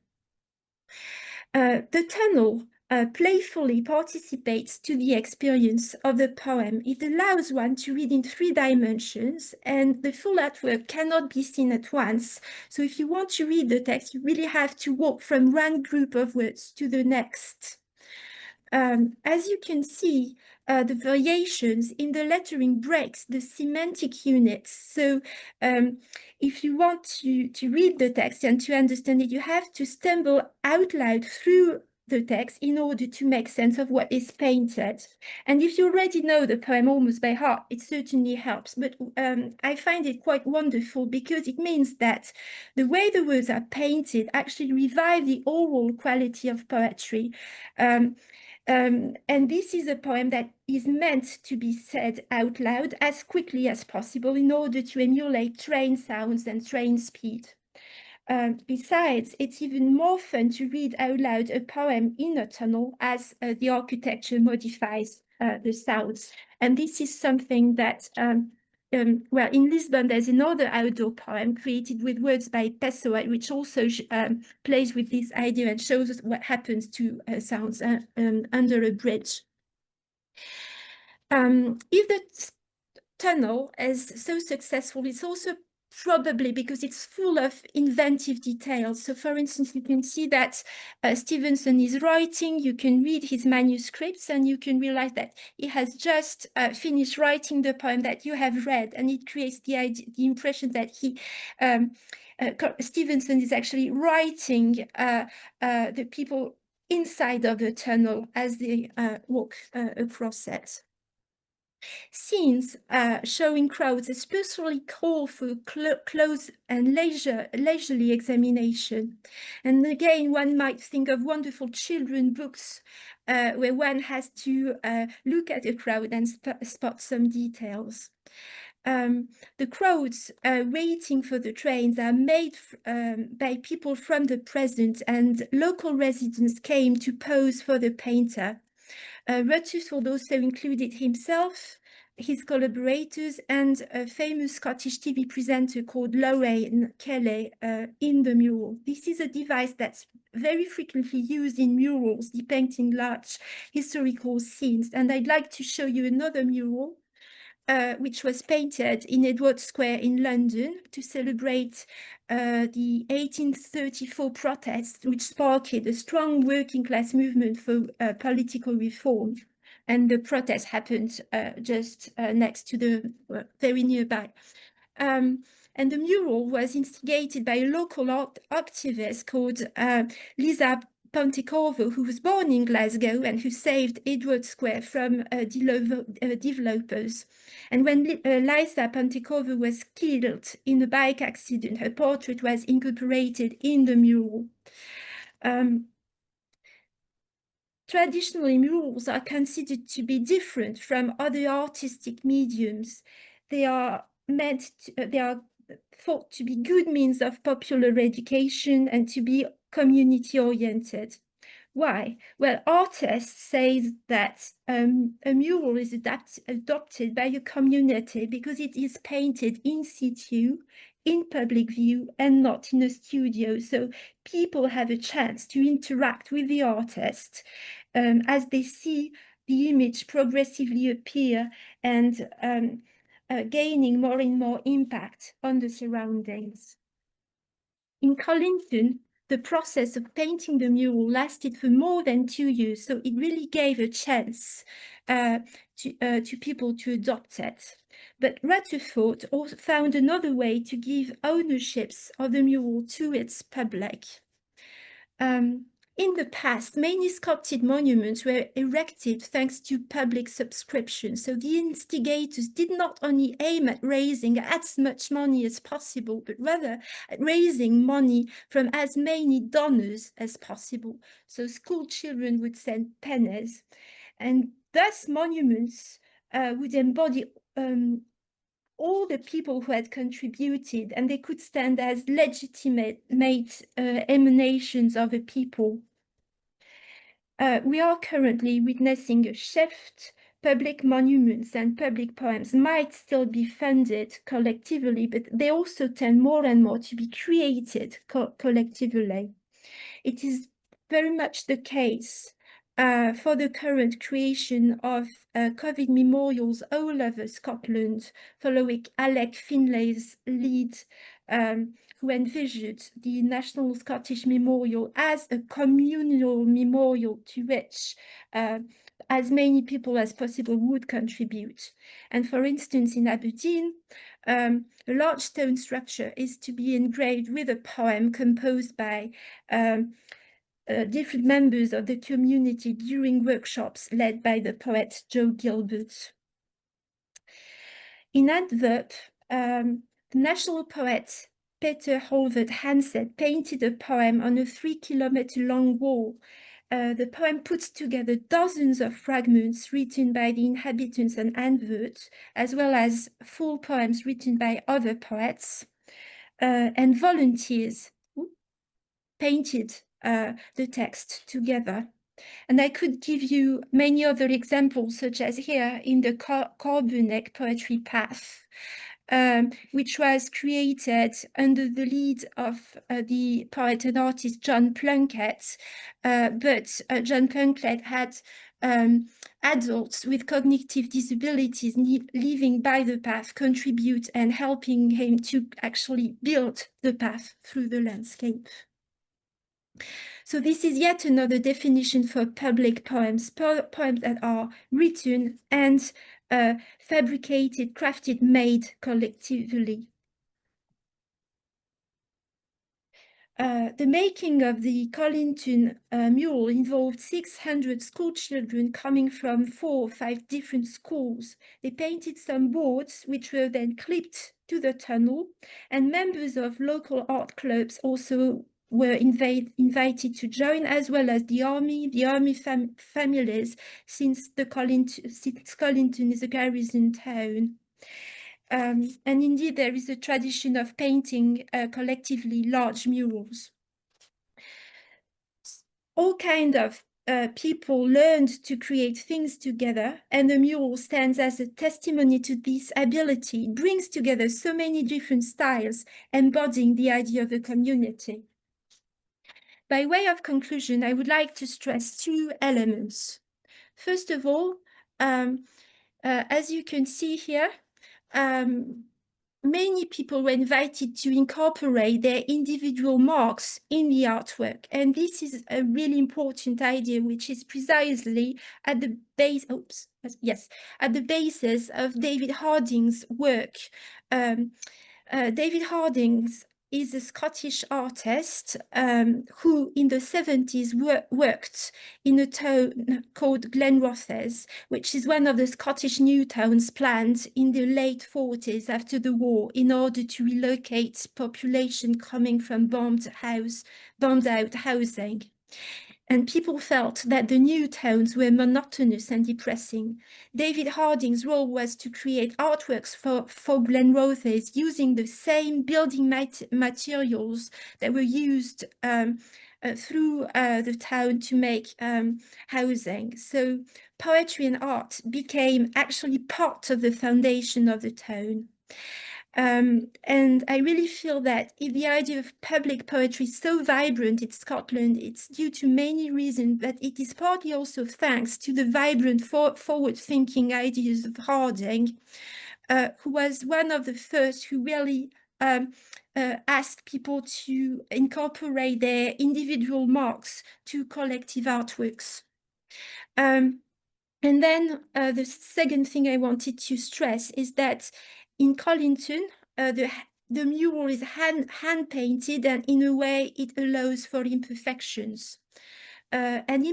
The tunnel playfully participates to the experience of the poem. It allows one to read in 3 dimensions, and the full artwork cannot be seen at once. So if you want to read the text, you really have to walk from one group of words to the next. As you can see, the variations in the lettering breaks the semantic units. So if you want to read the text and to understand it, you have to stumble out loud through the text in order to make sense of what is painted. And if you already know the poem almost by heart, it certainly helps. But I find it quite wonderful because it means that the way the words are painted actually revive the oral quality of poetry. And this is a poem that is meant to be said out loud as quickly as possible in order to emulate train sounds and train speed. Besides, it's even more fun to read out loud a poem in a tunnel as the architecture modifies the sounds. And this is something that, well, in Lisbon, there's another outdoor poem created with words by Pessoa, which also plays with this idea and shows us what happens to sounds under a bridge. If the tunnel is so successful, it's also probably because it's full of inventive details. So for instance, you can see that Stevenson is writing, you can read his manuscripts, and you can realize that he has just finished writing the poem that you have read, and it creates the idea, the impression that Stevenson is actually writing the people inside of the tunnel as they walk across it. Scenes showing crowds especially call for close and leisurely examination. And again, one might think of wonderful children books where one has to look at a crowd and spot some details. The crowds waiting for the trains are made by people from the present, and local residents came to pose for the painter. Rutherford also included himself, his collaborators, and a famous Scottish TV presenter called Lorraine Kelly in the mural. This is a device that's very frequently used in murals depicting large historical scenes. And I'd like to show you another mural which was painted in Edward Square in London to celebrate the 1834 protests, which sparked a strong working class movement for political reform. And the protest happened just next to the, very nearby. And the mural was instigated by a local activist called Lisa Pontecorvo, who was born in Glasgow and who saved Edward Square from developers. And when Lisa Pontecorvo was killed in a bike accident, her portrait was incorporated in the mural. Traditionally, murals are considered to be different from other artistic mediums. They are thought to be good means of popular education and to be community-oriented. Why? Well, artists say that a mural is adopted by a community because it is painted in situ, in public view, and not in a studio. So people have a chance to interact with the artist as they see the image progressively appear and gaining more and more impact on the surroundings. In Colinton, the process of painting the mural lasted for more than 2 years, so it really gave a chance to people to adopt it. But Rutherford also found another way to give ownerships of the mural to its public. In the past, many sculpted monuments were erected thanks to public subscription. So the instigators did not only aim at raising as much money as possible, but rather at raising money from as many donors as possible. So school children would send pennies. And thus monuments would embody all the people who had contributed, and they could stand as legitimate emanations of a people. We are currently witnessing a shift. Public monuments and public poems might still be funded collectively, but they also tend more and more to be created collectively. It is very much the case for the current creation of COVID memorials all over Scotland, following Alec Finlay's lead, who envisioned the National Scottish Memorial as a communal memorial to which as many people as possible would contribute. And for instance, in Aberdeen, a large stone structure is to be engraved with a poem composed by different members of the community during workshops led by the poet Joe Gilbert. In Antwerp, the national poet Peter Holvert Hansen painted a poem on a 3-kilometer-long wall. The poem puts together dozens of fragments written by the inhabitants of Antwerp, as well as full poems written by other poets, and volunteers painted the text together. And I could give you many other examples, such as here in the Carbonek Poetry Path, which was created under the lead of the poet and artist John Plunkett. But John Plunkett had adults with cognitive disabilities living by the path contribute and helping him to actually build the path through the landscape. So this is yet another definition for public poems, poems that are written and fabricated, crafted, made collectively. The making of the Colinton mural involved 600 school children coming from 4 or 5 different schools. They painted some boards which were then clipped to the tunnel, and members of local art clubs also were invited to join, as well as the army families, since Colinton is a garrison town. And indeed, there is a tradition of painting collectively large murals. All kinds of people learned to create things together, and the mural stands as a testimony to this ability. It brings together so many different styles, embodying the idea of a community. By way of conclusion, I would like to stress 2 elements. First of all, as you can see here, many people were invited to incorporate their individual marks in the artwork. And this is a really important idea, which is precisely at the base, at the basis of David Harding's work. David Harding's is a Scottish artist who in the 70s worked in a town called Glenrothes, which is one of the Scottish new towns planned in the late 40s after the war in order to relocate population coming from bombed out housing. And people felt that the new towns were monotonous and depressing. David Harding's role was to create artworks for Glenrothes using the same building materials that were used through the town to make housing. So poetry and art became actually part of the foundation of the town. And I really feel that if the idea of public poetry is so vibrant in Scotland, it's due to many reasons, but it is partly also thanks to the vibrant forward-thinking ideas of Harding, who was one of the first who really asked people to incorporate their individual marks to collective artworks. And then the second thing I wanted to stress is that in Colinton, the mural is hand-painted, and in a way it allows for imperfections. And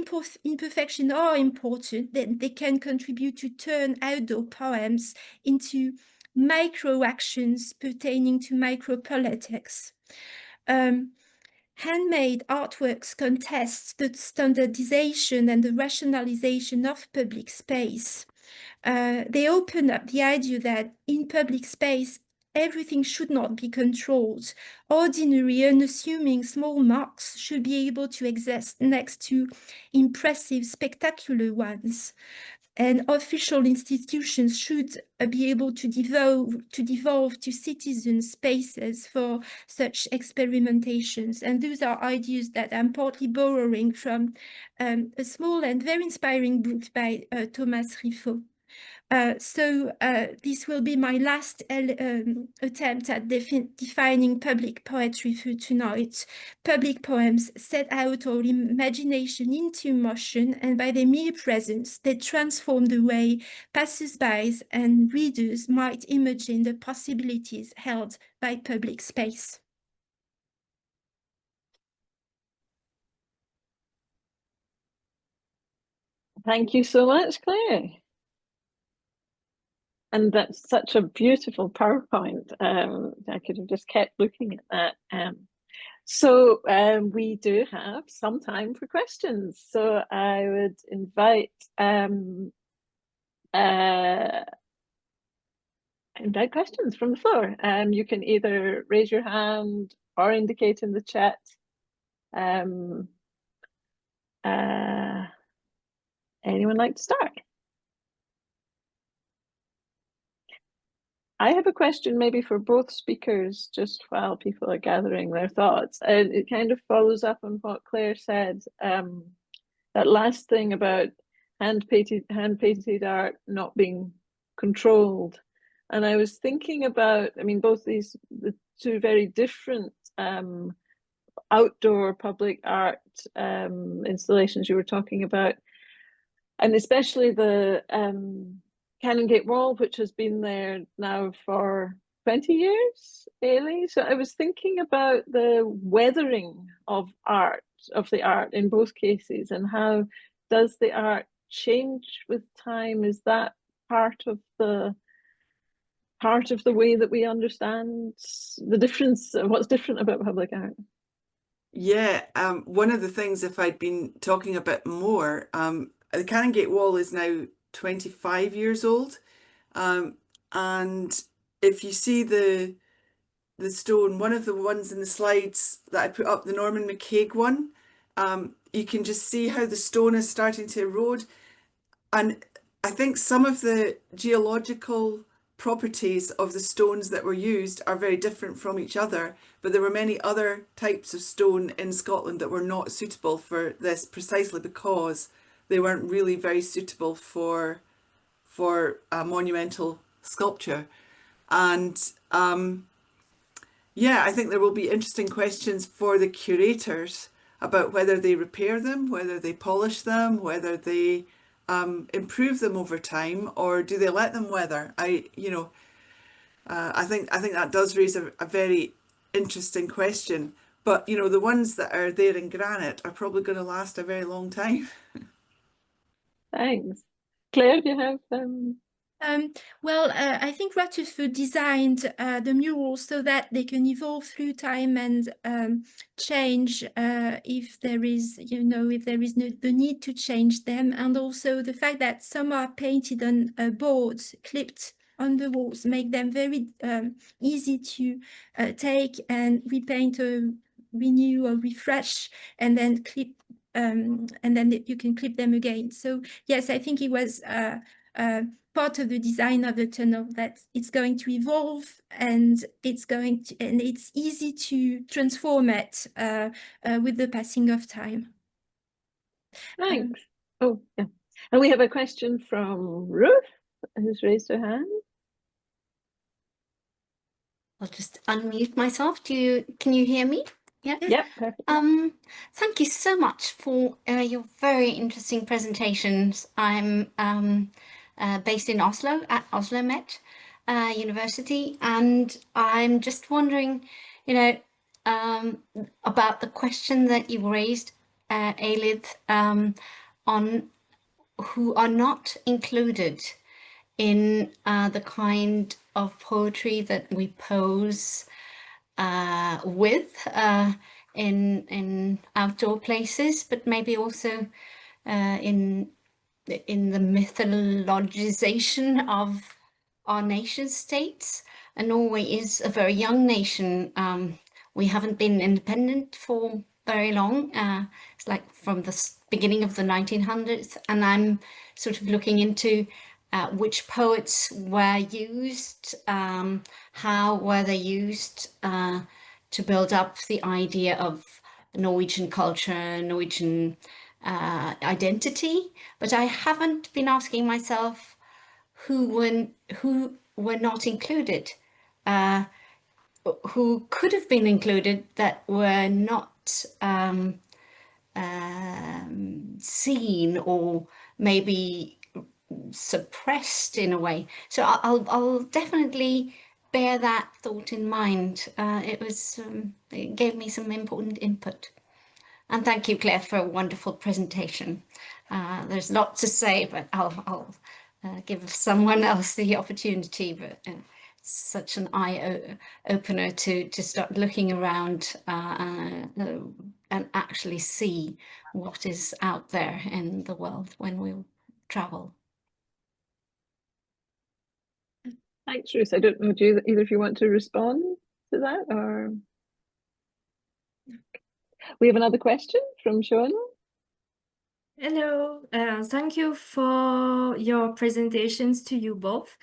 imperfections are important, that they can contribute to turn outdoor poems into micro-actions pertaining to micropolitics. Handmade artworks contest the standardization and the rationalization of public space. They open up the idea that in public space, everything should not be controlled. Ordinary, unassuming small marks should be able to exist next to impressive, spectacular ones. And official institutions should be able to devolve to citizen spaces for such experimentations. And those are ideas that I'm partly borrowing from a small and very inspiring book by Thomas Riffaut. So this will be my last attempt at defining public poetry for tonight. Public poems set out our imagination into motion, and by their mere presence, they transform the way passers-by and readers might imagine the possibilities held by public space. Thank you so much, Claire. And that's such a beautiful PowerPoint. I could have just kept looking at that. So we do have some time for questions. So I would invite questions from the floor. You can either raise your hand or indicate in the chat. Anyone like to start? I have a question maybe for both speakers, just while people are gathering their thoughts. And it kind of follows up on what Claire said, that last thing about hand-painted art not being controlled. And I was thinking about, I mean, both the two very different outdoor public art installations you were talking about, and especially the Canongate Wall, which has been there now for 20 years, Eilidh. So I was thinking about the weathering of the art in both cases, and how does the art change with time? Is that part of the way that we understand the difference, what's different about public art? Yeah, one of the things, if I'd been talking a bit more, the Canongate Wall is now 25 years old, and if you see the stone, one of the ones in the slides that I put up, the Norman McCaig one, you can just see how the stone is starting to erode. And I think some of the geological properties of the stones that were used are very different from each other, but there were many other types of stone in Scotland that were not suitable for this, precisely because they weren't really very suitable for monumental sculpture. And yeah, I think there will be interesting questions for the curators about whether they repair them, whether they polish them, whether they improve them over time, or do they let them weather? I think that does raise a very interesting question. But the ones that are there in granite are probably going to last a very long time. Thanks. Claire, do you have Well, I think Whiteford designed the murals so that they can evolve through time and change if there is, the need to change them. And also the fact that some are painted on boards, clipped on the walls, make them very easy to take and repaint or renew or refresh, and then clip, and then you can clip them again. So yes, I think it was part of the design of the tunnel, that it's going to evolve, and it's easy to transform it with the passing of time. Thanks. Oh, yeah. And we have a question from Ruth, who's raised her hand. I'll just unmute myself. Can you hear me? Yeah. Yep. Perfect. Thank you so much for your very interesting presentations. I'm based in Oslo at Oslo Met University, and I'm just wondering, about the question that you raised, Eilidh, on who are not included in the kind of poetry that we pose with in outdoor places, but maybe also in the mythologization of our nation states. And Norway is a very young nation. We haven't been independent for very long. It's like from the beginning of the 1900s, and I'm sort of looking into which poets were used, how were they used to build up the idea of Norwegian culture, Norwegian identity. But I haven't been asking myself who were not included, who could have been included that were not seen, or maybe suppressed in a way. So I'll definitely bear that thought in mind. It gave me some important input. And thank you, Claire, for a wonderful presentation. There's lots to say, but I'll give someone else the opportunity. But such an eye-opener to start looking around and actually see what is out there in the world when we travel. Thanks, Ruth. I don't know, do either of you want to respond to that, or? We have another question from Shona. Hello, thank you for your presentations to you both.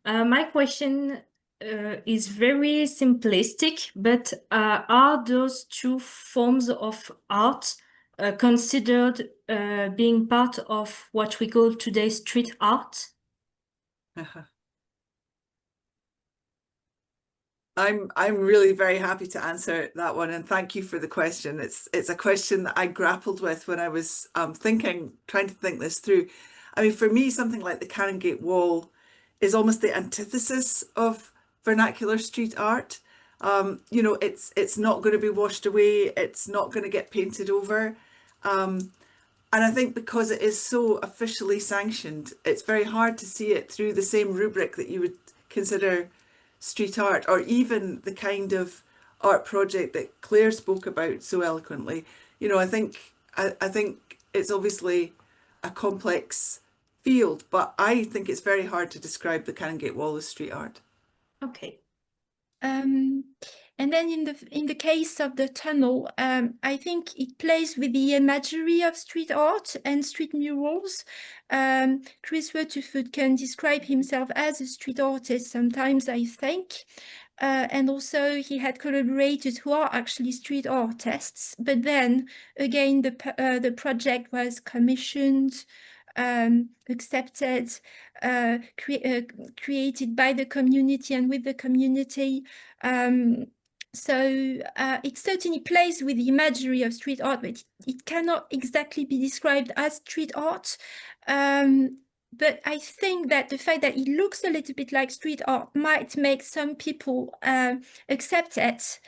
My question is very simplistic, but are those two forms of art considered being part of what we call today street art? I'm really very happy to answer that one, and thank you for the question. It's a question that I grappled with when I was trying to think this through. I mean, for me, something like the Canongate Wall is almost the antithesis of vernacular street art. You know, it's not going to be washed away. It's not going to get painted over. And I think because it is so officially sanctioned, it's very hard to see it through the same rubric that you would consider street art, or even the kind of art project that Claire spoke about so eloquently. You know, I think it's obviously a complex field, but I think it's very hard to describe the Canongate Wall as street art. Okay. And then in the case of the tunnel, I think it plays with the imagery of street art and street murals. Chris Waterford can describe himself as a street artist sometimes, I think. And also he had collaborators who are actually street artists. But then again, the project was commissioned, accepted, created by the community and with the community. So it certainly plays with the imagery of street art, but it cannot exactly be described as street art. But I think that the fact that it looks a little bit like street art might make some people accept it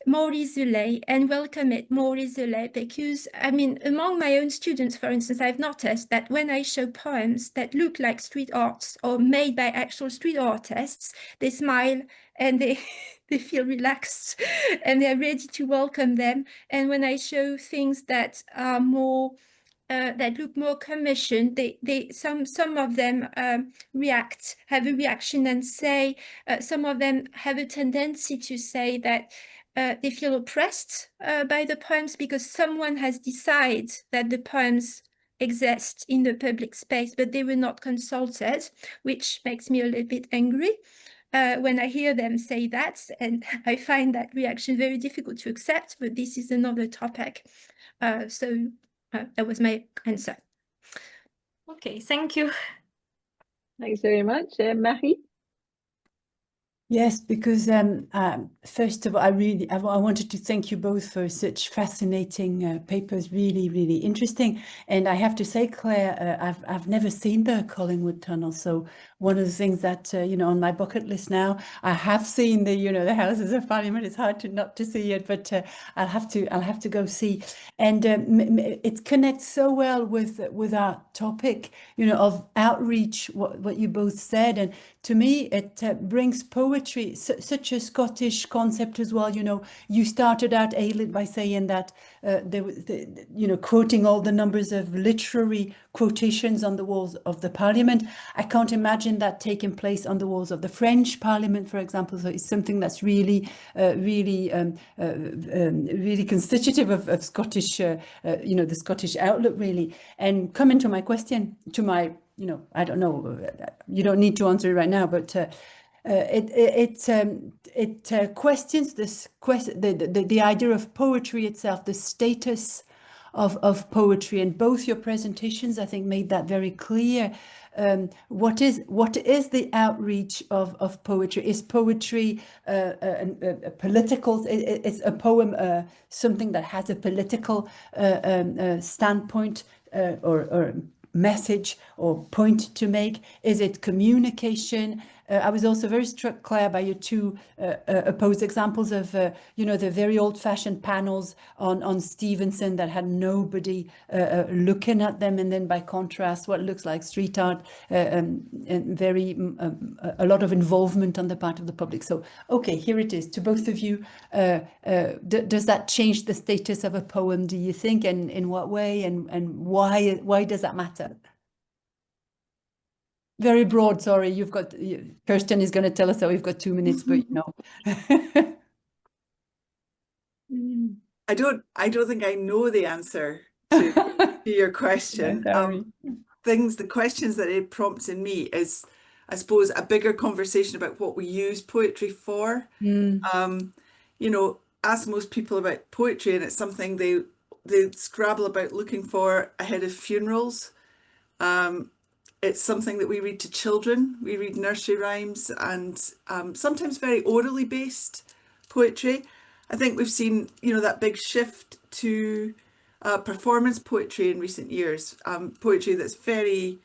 more easily and welcome it more easily, because, I mean, among my own students, for instance, I've noticed that when I show poems that look like street arts or made by actual street artists, they smile and they feel relaxed and they're ready to welcome them. And when I show things that are more that look more commissioned, some of them have a reaction and say, some of them have a tendency to say that they feel oppressed by the poems because someone has decided that the poems exist in the public space, but they were not consulted, which makes me a little bit angry when I hear them say that, and I find that reaction very difficult to accept, but this is another topic. So that was my answer. Okay, thank you. Thanks very much. Marie? Yes, because first of all, I wanted to thank you both for such fascinating papers, really, really interesting. And I have to say, Claire, I've never seen the Collingwood Tunnel, so one of the things that you know, on my bucket list now, I have seen the the Houses of Parliament. It's hard not to see it, but I'll have to go see. And it connects so well with our topic, of outreach. What you both said, and to me, it brings poetry, such a Scottish concept as well. You started out, Eilidh, by saying that there was, quoting all the numbers of literary quotations on the walls of the Parliament. I can't imagine that taking place on the walls of the French Parliament, for example. So it's something that's really, really constitutive of Scottish, the Scottish outlook, really. And coming to my question, I don't know, you don't need to answer it right now, but it questions the idea of poetry itself, the status of poetry, and both your presentations, I think, made that very clear. What is the outreach of poetry? Is poetry a political? Is a poem something that has a political standpoint or message or point to make? Is it communication? I was also very struck, Claire, by your two opposed examples of, the very old-fashioned panels on Stevenson that had nobody looking at them, and then by contrast, what looks like street art, and very a lot of involvement on the part of the public. So, okay, here it is to both of you. Does that change the status of a poem, do you think, and in what way, and why does that matter? Very broad, sorry. You've got, Kirsten is going to tell us that we've got 2 minutes, but I don't think I know the answer to your question. Yeah, the questions that it prompts in me is, I suppose, a bigger conversation about what we use poetry for. You know, ask most people about poetry, and it's something they scrabble about looking for ahead of funerals. It's something that we read to children. We read nursery rhymes and sometimes very orally based poetry. I think we've seen, you know, that big shift to performance poetry in recent years. Poetry that's very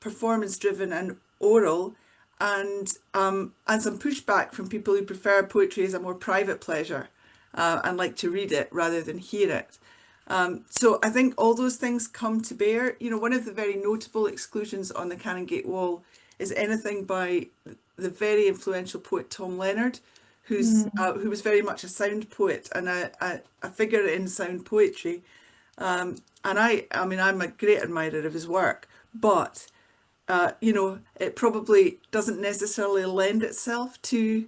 performance driven and oral, and some pushback from people who prefer poetry as a more private pleasure and like to read it rather than hear it. So I think all those things come to bear. You know, one of the very notable exclusions on the Canongate Wall is anything by the very influential poet Tom Leonard, who was very much a sound poet and a figure in sound poetry. And I mean, I'm a great admirer of his work, but you know, it probably doesn't necessarily lend itself to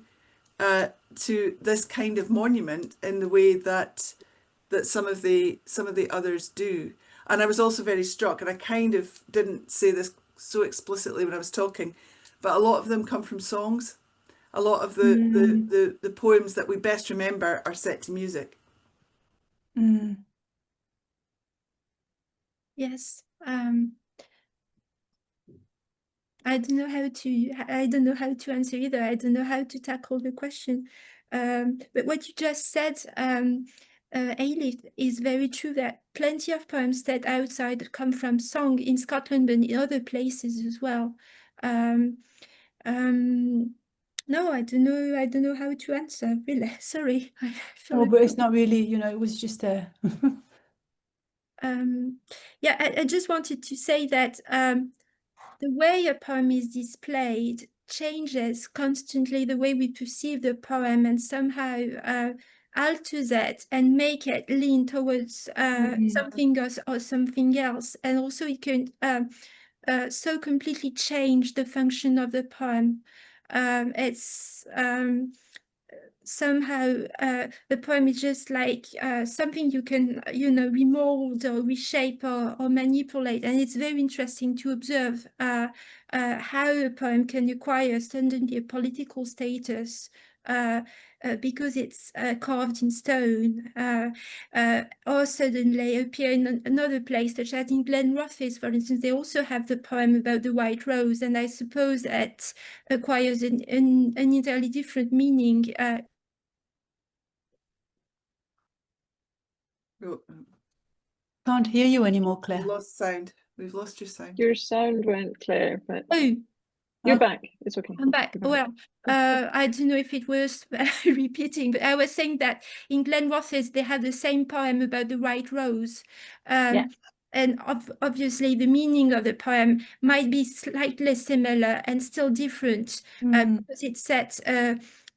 this kind of monument in the way that some of the others do. And I was also very struck, and I kind of didn't say this so explicitly when I was talking, but a lot of them come from songs. A lot of the poems that we best remember are set to music. Yes. I don't know how to answer either. I don't know how to tackle the question. But what you just said, Eilidh, is very true, that plenty of poems set outside come from song in Scotland, but in other places as well. No, I don't know how to answer, really. Sorry. Oh, but it's not really, you know, it was just a yeah, I just wanted to say that the way a poem is displayed changes constantly the way we perceive the poem, and somehow alters it and make it lean towards something or something else. And also it can so completely change the function of the poem. It's somehow the poem is just like something you can, you know, remold or reshape or manipulate. And it's very interesting to observe how a poem can acquire suddenly a political status because it's carved in stone, or suddenly appear in another place, such as in Glenrothes, for instance. They also have the poem about the white rose, and I suppose it acquires an entirely different meaning. Can't hear you anymore, Claire. We've lost sound. We've lost your sound. Your sound went, Claire, but Oh, you're back. It's okay. I'm back. Well, I don't know if it was repeating, but I was saying that in Glenrothes they have the same poem about the white rose. Yeah. And obviously the meaning of the poem might be slightly similar and still different because it's set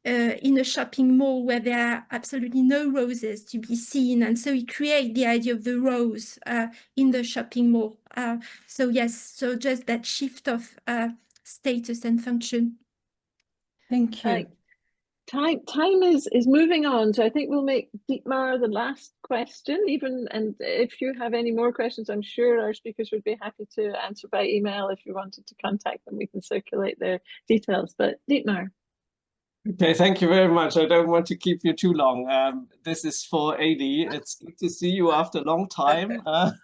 in a shopping mall where there are absolutely no roses to be seen. And so it creates the idea of the rose in the shopping mall. So yes, so just that shift of status and function. Thank you. Time is moving on, so I think we'll make Dietmar the last question. And if you have any more questions, I'm sure our speakers would be happy to answer by email. If you wanted to contact them, we can circulate their details. But Dietmar. Okay, thank you very much. I don't want to keep you too long. This is for Eilidh. It's good to see you after a long time.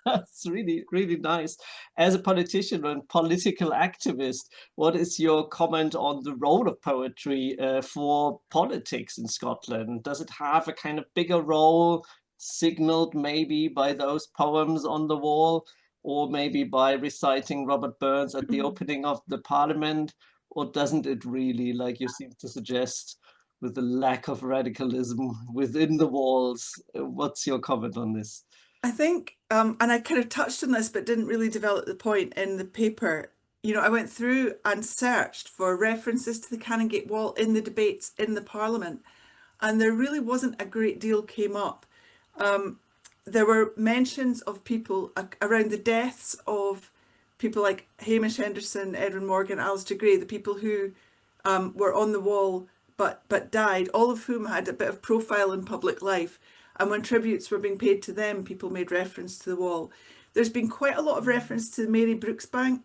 It's really, really nice. As a politician and political activist, what is your comment on the role of poetry for politics in Scotland? Does it have a kind of bigger role, signaled maybe by those poems on the wall, or maybe by reciting Robert Burns at the opening of the Parliament? Or doesn't it really, like you seem to suggest, with the lack of radicalism within the walls? What's your comment on this? I think, and I kind of touched on this, but didn't really develop the point in the paper. You know, I went through and searched for references to the Canongate Wall in the debates in the Parliament, and there really wasn't a great deal came up. There were mentions of people around the deaths of people like Hamish Henderson, Edwin Morgan, Alistair Gray, the people who were on the wall but died, all of whom had a bit of profile in public life. And when tributes were being paid to them, people made reference to the wall. There's been quite a lot of reference to the Mary Brooksbank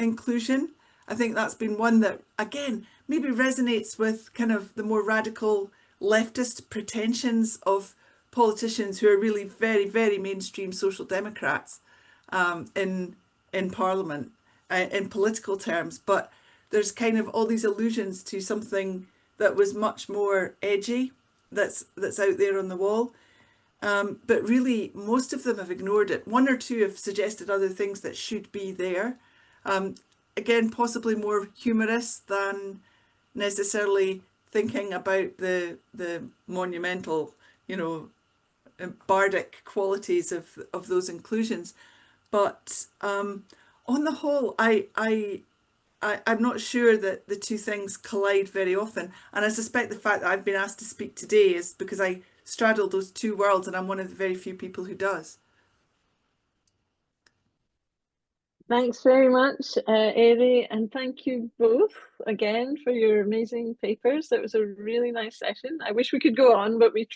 inclusion I think that's been one that, again, maybe resonates with kind of the more radical leftist pretensions of politicians who are really very, very mainstream social democrats in Parliament, in political terms. But there's kind of all these allusions to something that was much more edgy that's out there on the wall. But really, most of them have ignored it. One or two have suggested other things that should be there. Again, possibly more humorous than necessarily thinking about the monumental, you know, bardic qualities of those inclusions. But on the whole, I'm not sure that the two things collide very often. And I suspect the fact that I've been asked to speak today is because I straddle those two worlds, and I'm one of the very few people who does. Thanks very much, Eilidh, and thank you both again for your amazing papers. That was a really nice session. I wish we could go on, but we've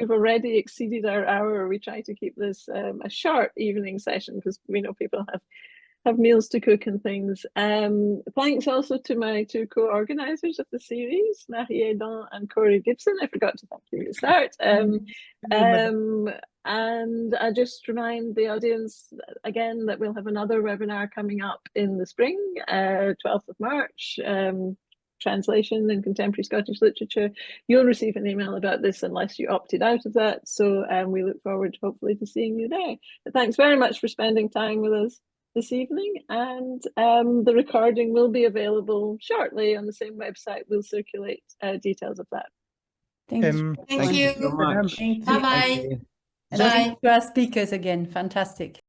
already exceeded our hour. We try to keep this a short evening session because we know people have meals to cook and things. Thanks also to my two co-organisers of the series, Eilidh and Corey Gibson. I forgot to thank you at the start. And I just remind the audience again that we'll have another webinar coming up in the spring, 12th of March, translation in contemporary Scottish literature. You'll receive an email about this unless you opted out of that. So we look forward hopefully to seeing you there. But thanks very much for spending time with us this evening, and the recording will be available shortly on the same website. We'll circulate details of that. Thank you. Thank you so much. Thank you. Bye-bye. And thank you to our speakers again. Fantastic.